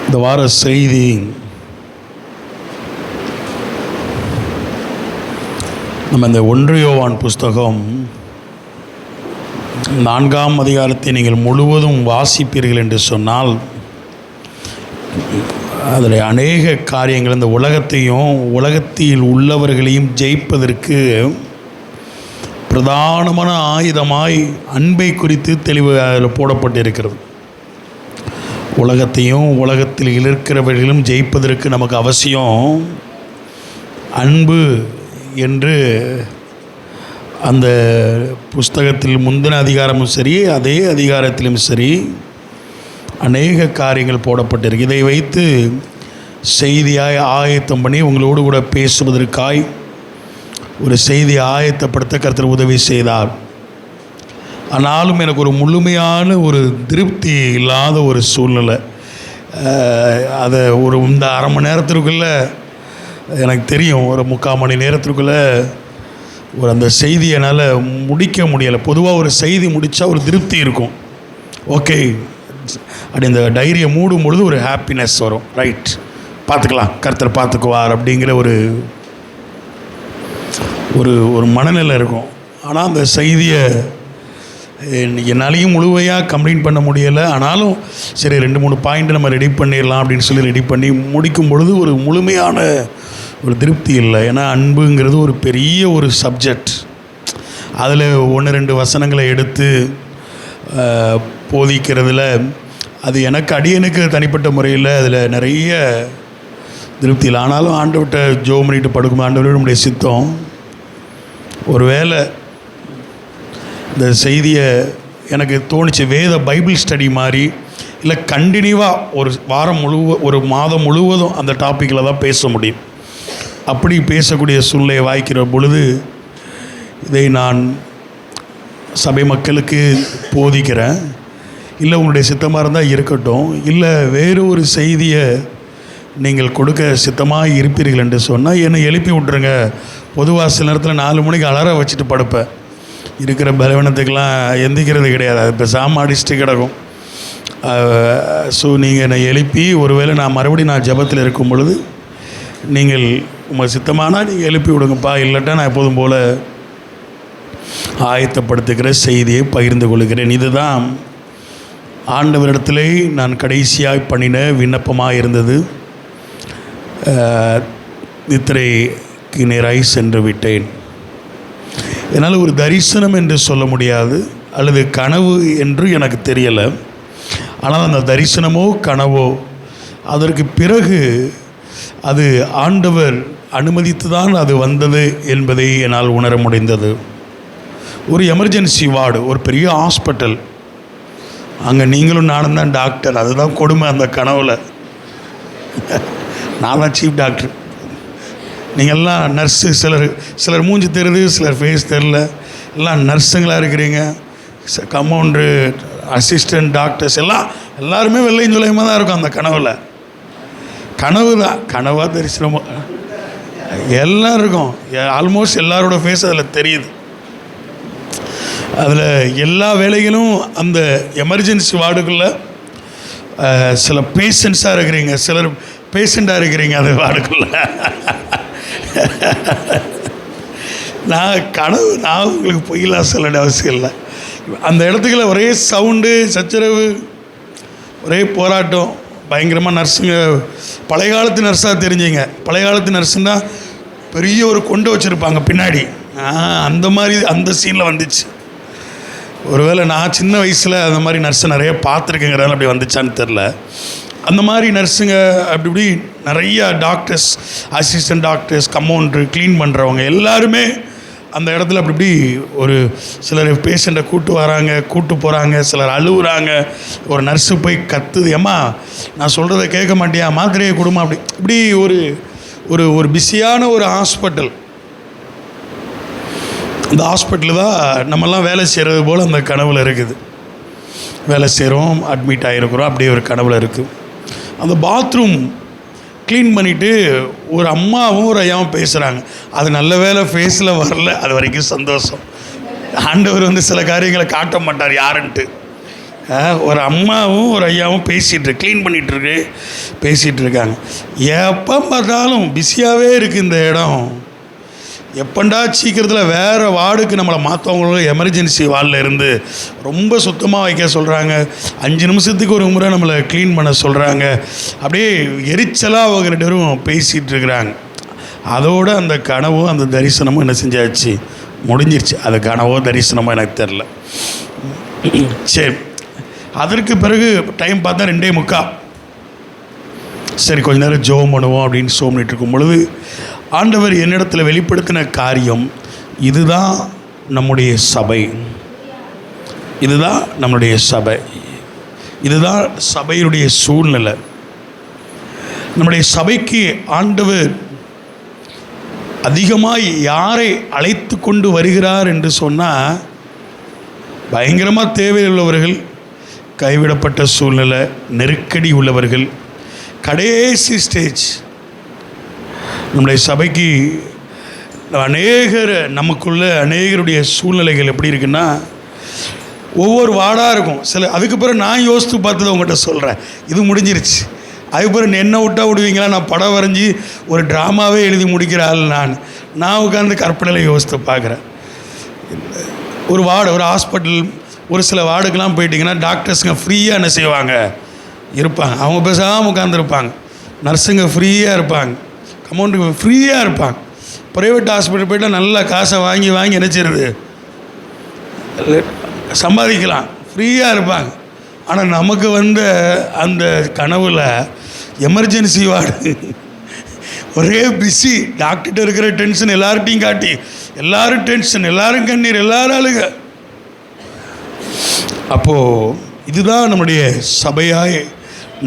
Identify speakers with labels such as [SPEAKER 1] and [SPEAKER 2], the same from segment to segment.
[SPEAKER 1] இந்த வார செய்தி நம்ம இந்த 1 யோவான் புஸ்தகம் 4ஆம் அதிகாரத்தை நீங்கள் முழுவதும் வாசிப்பீர்கள் என்று சொன்னால் அதில் அநேக காரியங்கள் இந்த உலகத்தையும் உலகத்தில் உள்ளவர்களையும் ஜெயிப்பதற்கு பிரதானமான ஆயுதமாய் அன்பை குறித்து தெளிவு அதில் போடப்பட்டிருக்கிறது. உலகத்தையும் உலகத்தில் இருக்கிறவர்களும் ஜெயிப்பதற்கு நமக்கு அவசியம் அன்பு என்று அந்த புஸ்தகத்தில் முந்தின அதிகாரமும் சரி அதே அதிகாரத்திலும் சரி அநேக காரியங்கள் போடப்பட்டிருக்கு. இதை வைத்து செய்தியாய் ஆயத்தம் பண்ணி உங்களோடு கூட பேசுவதற்காய் ஒரு செய்தியை ஆயத்தப்படுத்த கர்த்தர் உதவி செய்தார். ஆனாலும் எனக்கு ஒரு முழுமையான ஒரு திருப்தி இல்லாத ஒரு சூழ்நிலை. அதை இந்த அரை மணி நேரத்திற்குள்ளே எனக்கு தெரியும், ஒரு 3/4 மணி நேரத்திற்குள்ளே அந்த செய்தியை என்னால் முடிக்க முடியலை. பொதுவாக ஒரு செய்தி முடித்தா ஒரு திருப்தி இருக்கும், ஓகே அப்படி இந்த டைரியை மூடும் பொழுது ஒரு ஹாப்பினஸ் வரும், ரைட் பார்த்துக்கலாம் கர்த்தர் பார்த்துக்குவார் அப்படிங்கிற ஒரு ஒரு ஒரு மனநிலை இருக்கும். ஆனால் அந்த செய்தியை என்னாலையும் முழுமையாக கம்ப்ளீட் பண்ண முடியலை. ஆனாலும் சரி 2-3 பாயிண்ட் நம்ம ரெடி பண்ணிடலாம் அப்படின்னு சொல்லி ரெடி பண்ணி முடிக்கும் பொழுது ஒரு முழுமையான ஒரு திருப்தி இல்லை. ஏன்னா அன்புங்கிறது ஒரு பெரிய ஒரு சப்ஜெக்ட். அதில் 1-2 வசனங்களை எடுத்து போதிக்கிறதுல அது எனக்கு அடியனுக்கு தனிப்பட்ட முறையில் அதில் நிறைய திருப்தி இல்லை. ஆனாலும் ஆண்டவர்கிட்ட ஜெபம் பண்ணிட்டு படுக்கும், ஆண்டவரே நம்முடைய சித்தம் ஒருவேளை இந்த செய்தியை எனக்கு தோணிச்சு வேத பைபிள் ஸ்டடி மாதிரி இல்லை கண்டினியூவாக ஒரு வாரம் ஒரு மாதம் முழுவதும் அந்த டாப்பிக்கில் தான் பேச முடியும். அப்படி பேசக்கூடிய சூழ்நிலையை வாய்க்கிற பொழுது இதை நான் சபை மக்களுக்கு போதிக்கிறேன். இல்லை உங்களுடைய சித்தமாக இருந்தால் இருக்கட்டும், இல்லை வேறு ஒரு செய்தியை நீங்கள் கொடுக்க சித்தமாக இருப்பீர்கள் என்று சொன்னால் என்னை எழுப்பி விட்ருங்க. பொதுவாக சில நேரத்தில் 4 மணிக்கு அலாரம் வச்சுட்டு படுப்பேன். இருக்கிற பலவீனத்துக்கெல்லாம் எந்திக்கிறது கிடையாது, அது இப்போ சாமாடிச்சுட்டு கிடக்கும். ஸோ நீங்கள் என்னை எழுப்பி ஒருவேளை நான் மறுபடியும் ஜெபத்தில் இருக்கும் பொழுது நீங்கள் உங்கள் சித்தமானால் நீங்கள் எழுப்பி விடுங்கப்பா, இல்லட்டா நான் எப்போதும் போல் ஆயத்தப்படுத்துகிற செய்தியை பகிர்ந்து கொள்கிறேன். இதுதான் ஆண்டவரிடத்திலே நான் கடைசியாக பண்ணின விண்ணப்பமாக இருந்தது. நித்திரைக்கு நேராய் சென்று விட்டேன். என்னால் ஒரு தரிசனம் என்று சொல்ல முடியாது, அல்லது கனவு என்று எனக்கு தெரியலை. ஆனால் அந்த தரிசனமோ கனவோ அதற்கு பிறகு அது ஆண்டவர் அனுமதித்து தான் அது வந்தது என்பதை என்னால் உணர முடிந்தது. ஒரு எமர்ஜென்சி வார்டு, ஒரு பெரிய ஹாஸ்பிட்டல், அங்கே நீங்களும் நானும் தான் டாக்டர். அதுதான் கொடுமை அந்த கனவில். நான் தான் சீஃப் டாக்டர், நீங்கள்லாம் நர்ஸு. சிலர் மூஞ்சி தெரியுது, சிலர் ஃபேஸ் தெரில, எல்லாம் நர்ஸுங்களாக இருக்கிறீங்க. கம்பவுண்டரு, அசிஸ்டன்ட் டாக்டர்ஸ் எல்லாருமே வெள்ளையும் சொல்லையுமா தான் இருக்கும் அந்த கனவில். கனவு தான், கனவாக தரிசனமோ எல்லாம் இருக்கும். ஆல்மோஸ்ட் எல்லாரோட ஃபேஸ் அதில் தெரியுது. அதில் எல்லா வேலைகளும் அந்த எமர்ஜென்சி வார்டுக்குள்ளே சில பேஷண்ட்ஸாக இருக்கிறீங்க, சிலர் பேஷண்ட்டாக இருக்கிறீங்க அந்த வார்டுக்குள்ளே. நான் உங்களுக்கு பொய்யலாம் சொல்ல அவசியம் இல்லை. அந்த இடத்துக்குள்ள ஒரே சவுண்டு, சச்சரவு, ஒரே போராட்டம், பயங்கரமாக. நர்ஸுங்க பழைய காலத்து நர்ஸாக தெரிஞ்சிங்க. பழைய காலத்து நர்ஸுன்னா பெரிய ஒரு கொண்டு வச்சுருப்பாங்க பின்னாடி, அந்த மாதிரி அந்த சீனில் வந்துச்சு. ஒருவேளை நான் சின்ன வயசில் அந்த மாதிரி நர்ஸை நிறைய பார்த்துருக்கேங்கிறதால அப்படி வந்துச்சான்னு தெரில. அந்த மாதிரி நர்ஸுங்க அப்படி இப்படி நிறையா doctors, assistant doctors, compounder, clean பண்ணுறவங்க எல்லாருமே அந்த இடத்துல அப்படி இப்படி ஒரு சிலர் பேஷண்ட்டை கூட்டு போகிறாங்க, சிலர் அழுகுறாங்க. ஒரு நர்ஸு போய் கத்துது, ஏம்மா நான் சொல்கிறத கேட்க மாட்டியா, மாத்திரையை கொடுமா, அப்படி இப்படி ஒரு ஒரு பிஸியான ஒரு ஹாஸ்பிட்டல். அந்த ஹாஸ்பிட்டலில் தான் நம்மெல்லாம் வேலை செய்கிறது போல் அந்த கனவில் இருக்குது. வேலை செய்கிறோம், அட்மிட் ஆகிருக்கிறோம், அப்படியே ஒரு கனவில் இருக்குது. அந்த பாத்ரூம் க்ளீன் பண்ணிவிட்டு ஒரு அம்மாவும் ஒரு ஐயாவும் பேசுகிறாங்க. அது நல்ல வேலை ஃபேஸில் வரல, அது வரைக்கும் சந்தோஷம். ஆண்டவர் சில காரியங்களை காட்ட மாட்டார் யாருன்ட்டு. ஒரு அம்மாவும் ஒரு ஐயாவும் க்ளீன் பண்ணிகிட்ருக்கு பேசிகிட்டு இருக்காங்க. எப்போ பார்த்தாலும் பிஸியாகவே இருக்குது இந்த இடம். எப்பண்டா சீக்கிரத்தில் வேறு வார்டுக்கு நம்மளை மாற்றவங்களும் எமர்ஜென்சி வார்டில் இருந்து ரொம்ப சுத்தமாக வைக்க சொல்கிறாங்க. 5 நிமிஷத்துக்கு ஒரு முறை நம்மளை க்ளீன் பண்ண சொல்கிறாங்க. அப்படியே எரிச்சலாக அவங்க 2 பேரும் பேசிகிட்டு இருக்கிறாங்க. அதோடு அந்த கனவும் அந்த தரிசனமும் என்ன செஞ்சாச்சு, முடிஞ்சிருச்சு. அது கனவோ தரிசனமோ எனக்கு தெரில. சரி, அதற்கு பிறகு டைம் பார்த்தா 2:45. சரி, கொஞ்ச நேரம் ஜெபம் பண்ணுவோம் அப்படின்னு சோம்பிட்டு இருக்கும் பொழுது ஆண்டவர் என்னிடத்தில் வெளிப்படுத்தின காரியம், இதுதான் நம்முடைய சபை, இதுதான் நம்முடைய சபை, இதுதான் சபையினுடைய சூழ்நிலை. நம்முடைய சபைக்கு ஆண்டவர் அதிகமாக யாரை அழைத்து கொண்டு வருகிறார் என்று சொன்னால், பயங்கரமாக தேவையுள்ளவர்கள், கைவிடப்பட்ட சூழ்நிலை, நெருக்கடி உள்ளவர்கள், கடைசி ஸ்டேஜ். நம்முடைய சபைக்கு அநேகருடைய சூழ்நிலைகள் எப்படி இருக்குன்னா, ஒவ்வொரு வார்டாக இருக்கும். அதுக்கு பிறகு நான் யோசித்து பார்த்ததை உங்கள்கிட்ட சொல்கிறேன். இது முடிஞ்சிருச்சு. அதுக்கு பிறகு என்ன விடுவீங்களா? நான் படம் வரைஞ்சி ஒரு ட்ராமாவே எழுதி முடிக்கிற ஆள் நான் உட்காந்து கற்பனையில் யோசித்து பார்க்குறேன். ஒரு வார்டு, ஒரு ஹாஸ்பிட்டல், ஒரு சில வார்டுக்கெலாம் போயிட்டிங்கன்னா டாக்டர்ஸுங்க ஃப்ரீயாக என்ன செய்வாங்க, இருப்பாங்க. அவங்க பேசாமல் உட்காந்துருப்பாங்க. நர்ஸுங்க ஃப்ரீயாக இருப்பாங்க, கமௌண்ட்டுக்கு ஃப்ரீயாக இருப்பாங்க. ப்ரைவேட் ஹாஸ்பிட்டல் போய்ட்டால் நல்லா காசை வாங்கி என்ன செய்யுது, சம்பாதிக்கலாம், ஃப்ரீயாக இருப்பாங்க. ஆனால் நமக்கு வந்த அந்த கனவில் எமர்ஜென்சி வார்டு ஒரே பிஸி. டாக்டர்கிட்ட இருக்கிற டென்ஷன் எல்லார்ட்டையும் காட்டி, எல்லோரும் டென்ஷன், எல்லோரும் கண்ணீர், எல்லாரும் அழுக. அப்போது இதுதான் நம்முடைய சபையாய்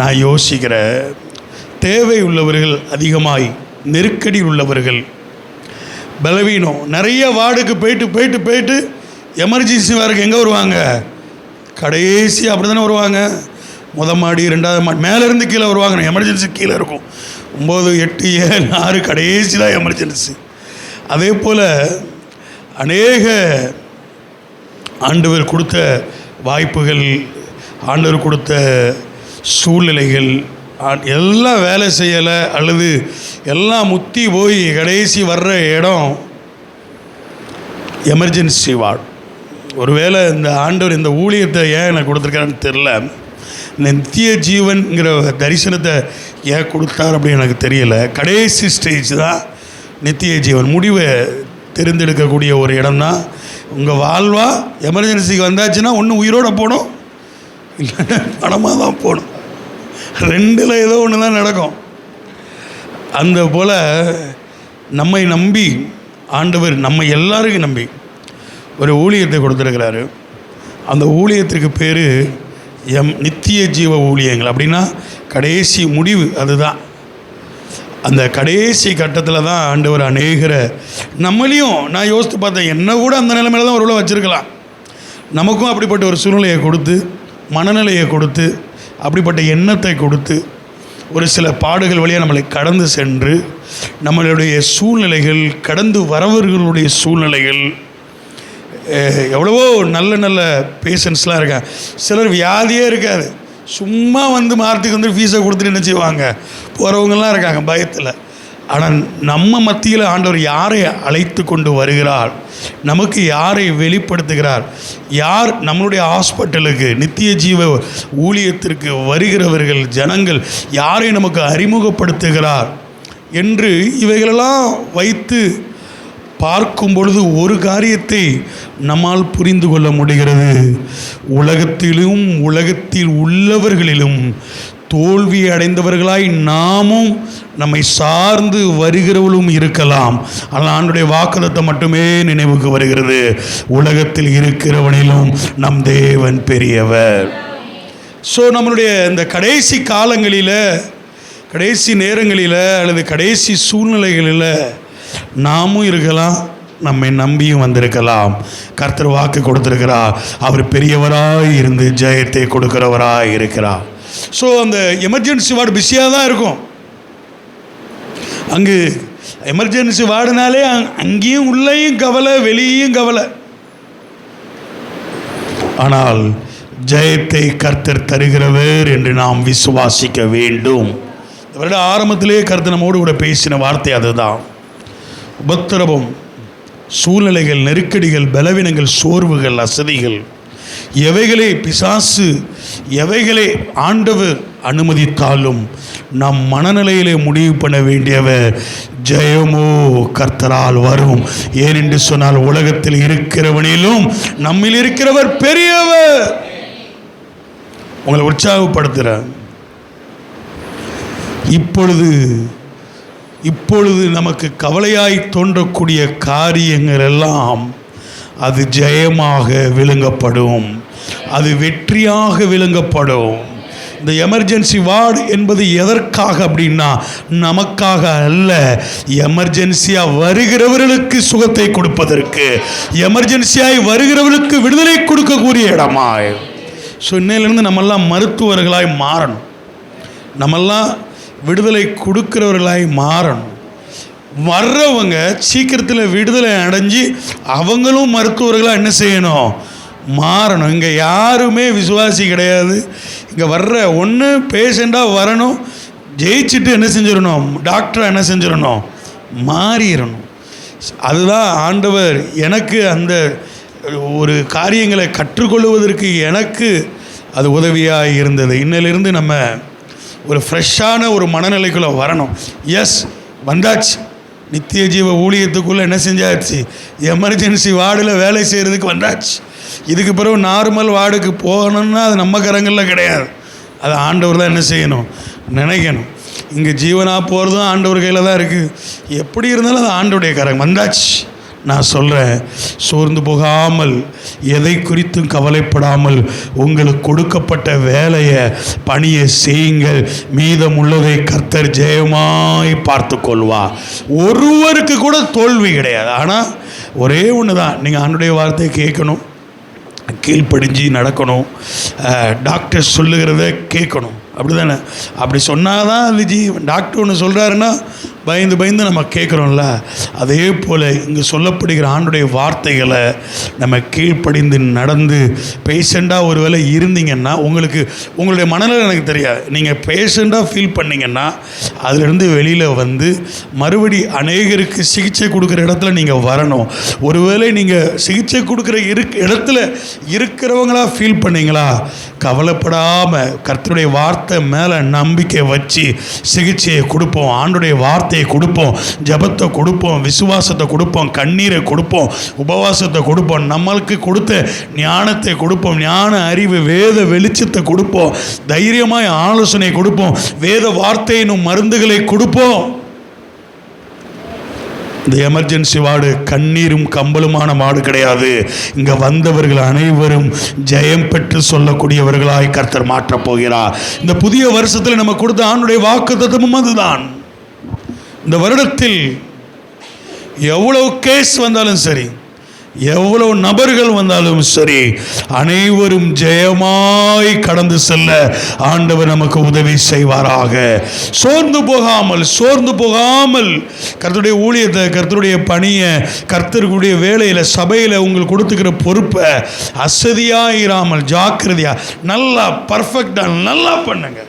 [SPEAKER 1] நான் யோசிக்கிற. தேவை உள்ளவர்கள் அதிகமாய், நெருக்கடி உள்ளவர்கள், பலவீனம். நிறைய வார்டுக்கு போயிட்டு எமர்ஜென்சி வார்டுக்கு எங்கே வருவாங்க, கடைசி அப்படி தானே வருவாங்க. மாடி 2வது மாடி, மேலேருந்து கீழே வருவாங்க. எமர்ஜென்சி கீழே இருக்கும். 9, 8, 7, 6 கடைசி தான் எமர்ஜென்சி. அதே போல் அநேக ஆண்டவர் கொடுத்த வாய்ப்புகள், ஆண்டவர் கொடுத்த சூழ்நிலைகள் எல்லாம் வேலை செய்யலை, அல்லது எல்லாம் முத்தி போய் கடைசி வர்ற இடம் எமர்ஜென்சி வார்டு. ஒருவேளை இந்த ஆண்டவர் இந்த ஊழியத்தை ஏன் எனக்கு கொடுத்துருக்காருன்னு தெரில. நித்திய ஜீவன்கிற தரிசனத்தை ஏன் கொடுத்தார் அப்படின்னு எனக்கு தெரியலை. கடைசி ஸ்டேஜ் தான் நித்திய ஜீவன். முடிவை தெரிந்தெடுக்கக்கூடிய ஒரு இடம்தான் உங்கள் வாழ்வா. எமர்ஜென்சிக்கு வந்தாச்சுன்னா ஒன்று உயிரோடு போகணும், இல்லைன்னா பணமாக தான் போகணும். 2ல் ஏதோ ஒன்று தான் நடக்கும். அந்த போல் நம்மை நம்பி ஆண்டவர் நம்ம எல்லாருக்கும் நம்பி ஒரு ஊழியத்தை கொடுத்துருக்கிறாரு. அந்த ஊழியத்திற்கு பேர் நித்திய ஜீவ ஊழியங்கள். அப்படின்னா கடைசி முடிவு அதுதான். அந்த கடைசி கட்டத்தில் தான் ஆண்டவர் அநேகரை நம்மளையும், நான் யோசித்து பார்த்தேன், என்ன கூட அந்த நிலைமையில தான் ஒரு வச்சுருக்கலாம். நமக்கும் அப்படிப்பட்ட ஒரு சூழ்நிலையை கொடுத்து, மனநிலையை கொடுத்து, அப்படிப்பட்ட எண்ணத்தை கொடுத்து, ஒரு சில பாடுகள் வழியாக நம்மளை கடந்து சென்று, நம்மளுடைய சூழ்நிலைகள், கடந்து வரவர்களுடைய சூழ்நிலைகள், எவ்வளவோ நல்ல பேஷண்ட்ஸ்லாம் இருக்காங்க. சிலர் வியாதியே இருக்காது, சும்மா மாரத்துக்கு ஃபீஸை கொடுத்துட்டு என்ன செய்வாங்க போகிறவங்கெல்லாம் இருக்காங்க பயத்தில். ஆனால் நம்ம மத்தியில் ஆண்டவர் யாரை அழைத்து கொண்டு வருகிறார், நமக்கு யாரை வெளிப்படுத்துகிறார், யார் நம்மளுடைய ஹாஸ்பிட்டலுக்கு, நித்திய ஜீவ ஊழியத்திற்கு வருகிறவர்கள், ஜனங்கள் யாரை நமக்கு அறிமுகப்படுத்துகிறார் என்று இவைகளெல்லாம் வைத்து பார்க்கும் பொழுது ஒரு காரியத்தை நம்மால் புரிந்து கொள்ள முடிகிறது. உலகத்திலும் உலகத்தில் உள்ளவர்களிலும் தோல்வி அடைந்தவர்களாய் நாமும் நம்மை சார்ந்து வருகிறவர்களும் இருக்கலாம். ஆனால் ஆண்டவருடைய வாக்குத்தத்தம் மட்டுமே நினைவுக்கு வருகிறது, உலகத்தில் இருக்கிறவனிலும் நம் தேவன் பெரியவர். ஸோ நம்மளுடைய இந்த கடைசி காலங்களில், கடைசி நேரங்களில், அல்லது கடைசி சூழ்நிலைகளில் நாமும் இருக்கலாம், நம்மை நம்பியும் வந்திருக்கலாம். கர்த்தர் வாக்கு கொடுத்திருக்கிறார், அவர் பெரியவராய் இருந்து ஜெயத்தை கொடுக்கிறவராய் இருக்கிறார். ஸோ அந்த எமர்ஜென்சி வார்டு பிஸியாக தான் இருக்கும். அங்கு எமர்ஜென்சி வார்டுனாலே அங்கேயும் உள்ளேயும் கவலை, வெளியும் கவலை. ஆனால் ஜெயத்தை கர்த்தர் தருகிறவர் என்று நாம் விசுவாசிக்க வேண்டும். இந்த வருட ஆரம்பத்திலே கர்த்தர் நம்மோடு கூட பேசின வார்த்தை அதுதான். உபத்திரவம், சூழ்நிலைகள், நெருக்கடிகள், பலவீனங்கள், சோர்வுகள், அசதிகள், எவைகளே பிசாசு, எவைகளே ஆண்டவர் அனுமதித்தாலும் நம் மனநிலையிலே முடிவு பண்ண வேண்டியவர் ஜெயமோ கர்த்தரால் வரும். ஏனென்று சொன்னால் உலகத்தில் இருக்கிறவனிலும் நம்மில் இருக்கிறவர் பெரியவர். உங்களை உற்சாகப்படுத்துகிறார். இப்பொழுது நமக்கு கவலையாய் தோன்றக்கூடிய காரியங்கள் எல்லாம் அது ஜெயமாக விழுங்கப்படும், அது வெற்றியாக விழுங்கப்படும். இந்த எமர்ஜென்சி வார்டு என்பது எதற்காக அப்படின்னா நமக்காக அல்ல, எமர்ஜென்சியாக வருகிறவர்களுக்கு சுகத்தை கொடுப்பதற்கு, எமர்ஜென்சியாய் வருகிறவர்களுக்கு விடுதலை கொடுக்கக்கூடிய இடமாய். ஸோ இன்னையிலேருந்து நம்மெல்லாம் மருத்துவர்களாய் மாறணும், நம்மெல்லாம் விடுதலை கொடுக்கிறவர்களாய் மாறணும். வர்றவங்க சீக்கிரத்தில் விடுதலை அடைஞ்சு அவங்களும் மருத்துவர்களாக என்ன செய்யணும், மாறணும். இங்கே யாருமே விசுவாசி கிடையாது. இங்கே வர்ற ஒன்று பேஷண்ட்டாக வரணும், ஜெயிச்சுட்டு என்ன செஞ்சிடணும், டாக்டரை என்ன செஞ்சிடணும், மாறிடணும். அதுதான் ஆண்டவர் எனக்கு அந்த ஒரு காரியங்களை கற்றுக்கொள்வதற்கு எனக்கு அது உதவியாக இருந்தது. இன்னிலிருந்து நம்ம ஒரு ஃப்ரெஷ்ஷான ஒரு மனநிலைக்குள்ளே வரணும். எஸ், வந்தாச்சு, நித்திய ஜீவ ஊழியத்துக்குள்ளே என்ன செஞ்சாச்சு, எமர்ஜென்சி வார்டில் வேலை செய்கிறதுக்கு வந்தாச்சு. இதுக்கு பிறகு நார்மல் வார்டுக்கு போகணும்னா அது நம்ம கரங்களில் கிடையாது, அது ஆண்டவர் தான் என்ன செய்யணும், நினைக்கணும். இங்கே ஜீவனாக போகிறதும் ஆண்டவர் கையில் தான் இருக்குது. எப்படி இருந்தாலும் அது ஆண்டவருடைய கரம். வந்தாச்சு. நான் சொல்கிறேன், சோர்ந்து போகாமல், எதை குறித்தும் கவலைப்படாமல் உங்களுக்கு கொடுக்கப்பட்ட வேலையை, பணியை செய்யுங்கள். மீதம் உள்ளதை கர்த்தர் ஜெயமாய் பார்த்து கொள்வார். ஒருவருக்கு கூட தோல்வி கிடையாது. ஆனால் ஒரே ஒன்று தான், நீங்கள் ஆண்டவருடைய வார்த்தையை கேட்கணும், கீழ்ப்படிஞ்சு நடக்கணும், டாக்டர் சொல்லுகிறத கேட்கணும். அப்படி தானே? அப்படி சொன்னால் தான் அது ஜீவன். டாக்டர் ஒன்று சொல்கிறாருன்னா பயந்து நம்ம கேட்குறோம்ல, அதே போல் இங்கே சொல்லப்படுகிற ஆண்டுடைய வார்த்தைகளை நம்ம கீழ்ப்படிந்து நடந்து பேஷண்ட்டாக ஒரு வேளை இருந்தீங்கன்னா, உங்களுடைய மனநிலை எனக்கு தெரியாது, நீங்கள் பேஷண்ட்டாக ஃபீல் பண்ணிங்கன்னா அதிலிருந்து வெளியில் வந்து மறுபடி அநேகருக்கு சிகிச்சை கொடுக்குற இடத்துல நீங்கள் வரணும். ஒருவேளை நீங்கள் சிகிச்சை கொடுக்குற இடத்துல இருக்கிறவங்களா ஃபீல் பண்ணீங்களா, கவலைப்படாமல் கர்த்தருடைய வார்த்தை மேலே நம்பிக்கை வச்சு சிகிச்சையை கொடுப்போம், ஆண்டுடைய வார்த்தையை கொடுப்போம், ஜபத்தை கொடுப்போம், விசுவாசத்தை கொடுப்போம், கண்ணீரை கொடுப்போம், உபவாசத்தை கொடுப்போம், நம்மளுக்கு கொடுத்த ஞானத்தை கொடுப்போம், ஞான அறிவு வேத வெளிச்சத்தை கொடுப்போம், தைரியமாய் ஆலோசனை கொடுப்போம், வேத வார்த்தையினும் மருந்துகளை கொடுப்போம். இந்த எமர்ஜென்சி வார்டு கண்ணீரும் கம்பலுமான வார்டு கிடையாது. இங்கே வந்தவர்கள் அனைவரும் ஜெயம் பெற்று சொல்லக்கூடியவர்களாய் கர்த்தர் மாற்றப் போகிறார். இந்த புதிய வருஷத்தில் நம்ம கொடுத்த ஆண்டுடைய வாக்குத்தத்தமும் அதுதான். இந்த வருடத்தில் எவ்வளவு கேஸ் வந்தாலும் சரி, எவ்வளவு நபர்கள் வந்தாலும் சரி, அனைவரும் ஜெயமாய் கடந்து செல்ல ஆண்டவர் நமக்கு உதவி செய்வாராக. சோர்ந்து போகாமல் கர்த்தருடைய ஊழியத்தை, கர்த்தருடைய பணியை, கர்த்தருடைய வேலையில், சபையில் உங்களுக்கு கொடுத்துக்கிற பொறுப்பை அசதியாயிராமல் ஜாக்கிரதையாக நல்லா பர்ஃபெக்டாக நல்லா பண்ணுங்க.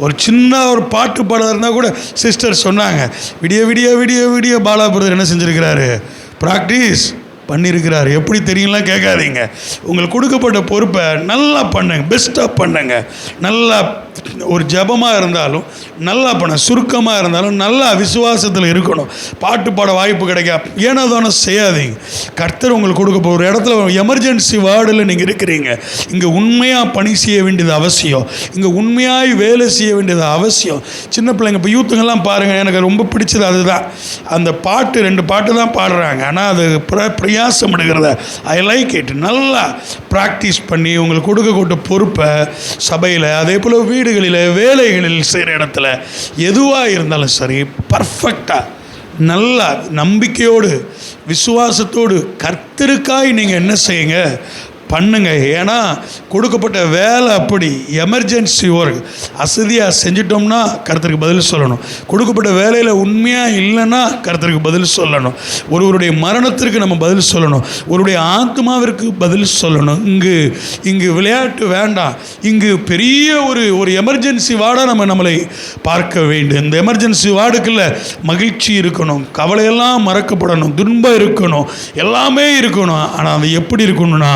[SPEAKER 1] ஒரு சின்ன ஒரு பாட்டு பாட இருந்தால் கூட சிஸ்டர் சொன்னாங்க, விடிய விடிய விடிய விடிய பாலா பிரதர் என்ன செஞ்சுருக்கிறாரு, ப்ராக்டிஸ் பண்ணியிருக்கிறார். எப்படி தெரியும்லாம் கேட்காதீங்க. உங்களுக்கு கொடுக்கப்பட்ட பொறுப்பை நல்லா பண்ணுங்க, பெஸ்ட்டாக பண்ணுங்க. நல்லா ஒரு ஜபமாக இருந்தாலும் நல்லா பண்ண, சுருக்கமாக இருந்தாலும் நல்லா விசுவாசத்தில் இருக்கணும். பாட்டு பாட வாய்ப்பு கிடைக்கா ஏன்னா தானே செய்யாதீங்க. கர்த்தர் உங்களுக்கு கொடுக்க ஒரு இடத்துல எமர்ஜென்சி வார்டில் நீங்கள் இருக்கிறீங்க, இங்கே உண்மையாக பணி செய்ய வேண்டியது அவசியம், இங்கே உண்மையாய் வேலை செய்ய வேண்டியது அவசியம். சின்ன பிள்ளைங்க இப்போ யூத்துங்கெல்லாம் பாருங்கள், எனக்கு ரொம்ப பிடிச்சது அதுதான். அந்த பாட்டு 2 பாட்டு தான் பாடுறாங்க, ஆனால் அது பிரயாசம் எடுக்கிறத ஐ லைக் இட். நல்லா ப்ராக்டிஸ் பண்ணி உங்களுக்கு கொடுக்கக்கூடிய பொறுப்பை சபையில், அதே போல் வீடுகளில், வேலைகளில் செய்கிற இடத்துல எதுவாக இருந்தாலும் சரி பர்ஃபெக்டாக நல்லா நம்பிக்கையோடு விசுவாசத்தோடு கர்த்தருக்காய் நீங்கள் என்ன செய்யுங்க, பண்ணுங்க. ஏன்னா கொடுக்கப்பட்ட வேலை அப்படி எமர்ஜென்சி ஒர்க். அசதியாக செஞ்சிட்டோம்னா கர்த்தருக்கு பதில் சொல்லணும். கொடுக்கப்பட்ட வேலையில் உண்மையாக இல்லைன்னா கர்த்தருக்கு பதில் சொல்லணும். ஒருவருடைய மரணத்திற்கு நம்ம பதில் சொல்லணும். ஒருவருடைய ஆத்மாவிற்கு பதில் சொல்லணும். இங்கு விளையாட்டு வேண்டாம். இங்கு பெரிய ஒரு எமர்ஜென்சி வார்டாக நம்மளை பார்க்க வேண்டும். இந்த எமர்ஜென்சி வார்டுக்குள்ள மகிழ்ச்சி இருக்கணும், கவலையெல்லாம் மறக்கப்படணும், துன்பம் இருக்கணும், எல்லாமே இருக்கணும். ஆனால் அது எப்படி இருக்கணும்னா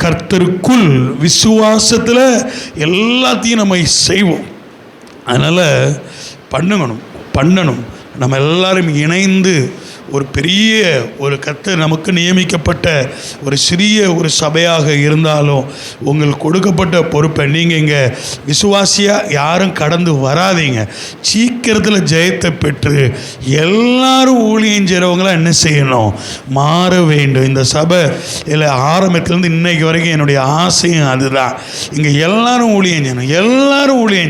[SPEAKER 1] கர்த்தருக்குள் விசுவாசத்தில் எல்லாத்தையும் நம்ம செய்வோம். அதனால் பண்ணணும். நம்ம எல்லாரும் இணைந்து ஒரு பெரிய கர்த்தர் நமக்கு நியமிக்கப்பட்ட ஒரு சிறிய சபையாக இருந்தாலும் உங்களுக்கு கொடுக்கப்பட்ட பொறுப்பை நீங்கள் இங்கே விசுவாசியாக யாரும் கடந்து வராதீங்க. சீக்கிரத்தில் ஜெயத்தை பெற்று எல்லாரும் ஊழியம் செய்கிறவங்களாம் என்ன செய்யணும்? மாற வேண்டும். இந்த சபை இல்லை ஆரம்பத்துலேருந்து இன்னைக்கு வரைக்கும் என்னுடைய ஆசையும் அதுதான். இங்கே எல்லாரும் ஊழியம்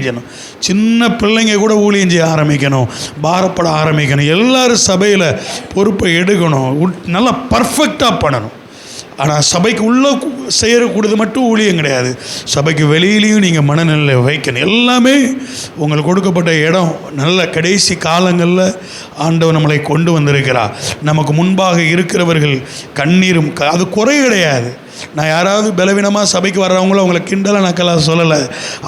[SPEAKER 1] செய்யணும். சின்ன பிள்ளைங்க கூட ஊழியம் செய்ய ஆரம்பிக்கணும், பாரப்பட ஆரம்பிக்கணும். எல்லாரும் சபையில் பொறுப்பை எடுக்கணும், நல்லா பர்ஃபெக்டாக பண்ணணும். ஆனால் சபைக்கு உள்ளே செய்யக்கூடாது மட்டும் ஊழியம் கிடையாது. சபைக்கு வெளியிலையும் நீங்கள் மனநிலை வைக்கணும். எல்லாமே உங்களுக்கு கொடுக்கப்பட்ட இடம். நல்ல கடைசி காலங்களில் ஆண்டவர் நம்மளை கொண்டு வந்திருக்கிறார். நமக்கு முன்பாக இருக்கிறவர்கள் கண்ணீரும் அது குறை கிடையாது. நான் யாராவது பலவீனமாக சபைக்கு வர்றவங்களோ அவங்கள கிண்டலாக நக்கலாக சொல்லலை.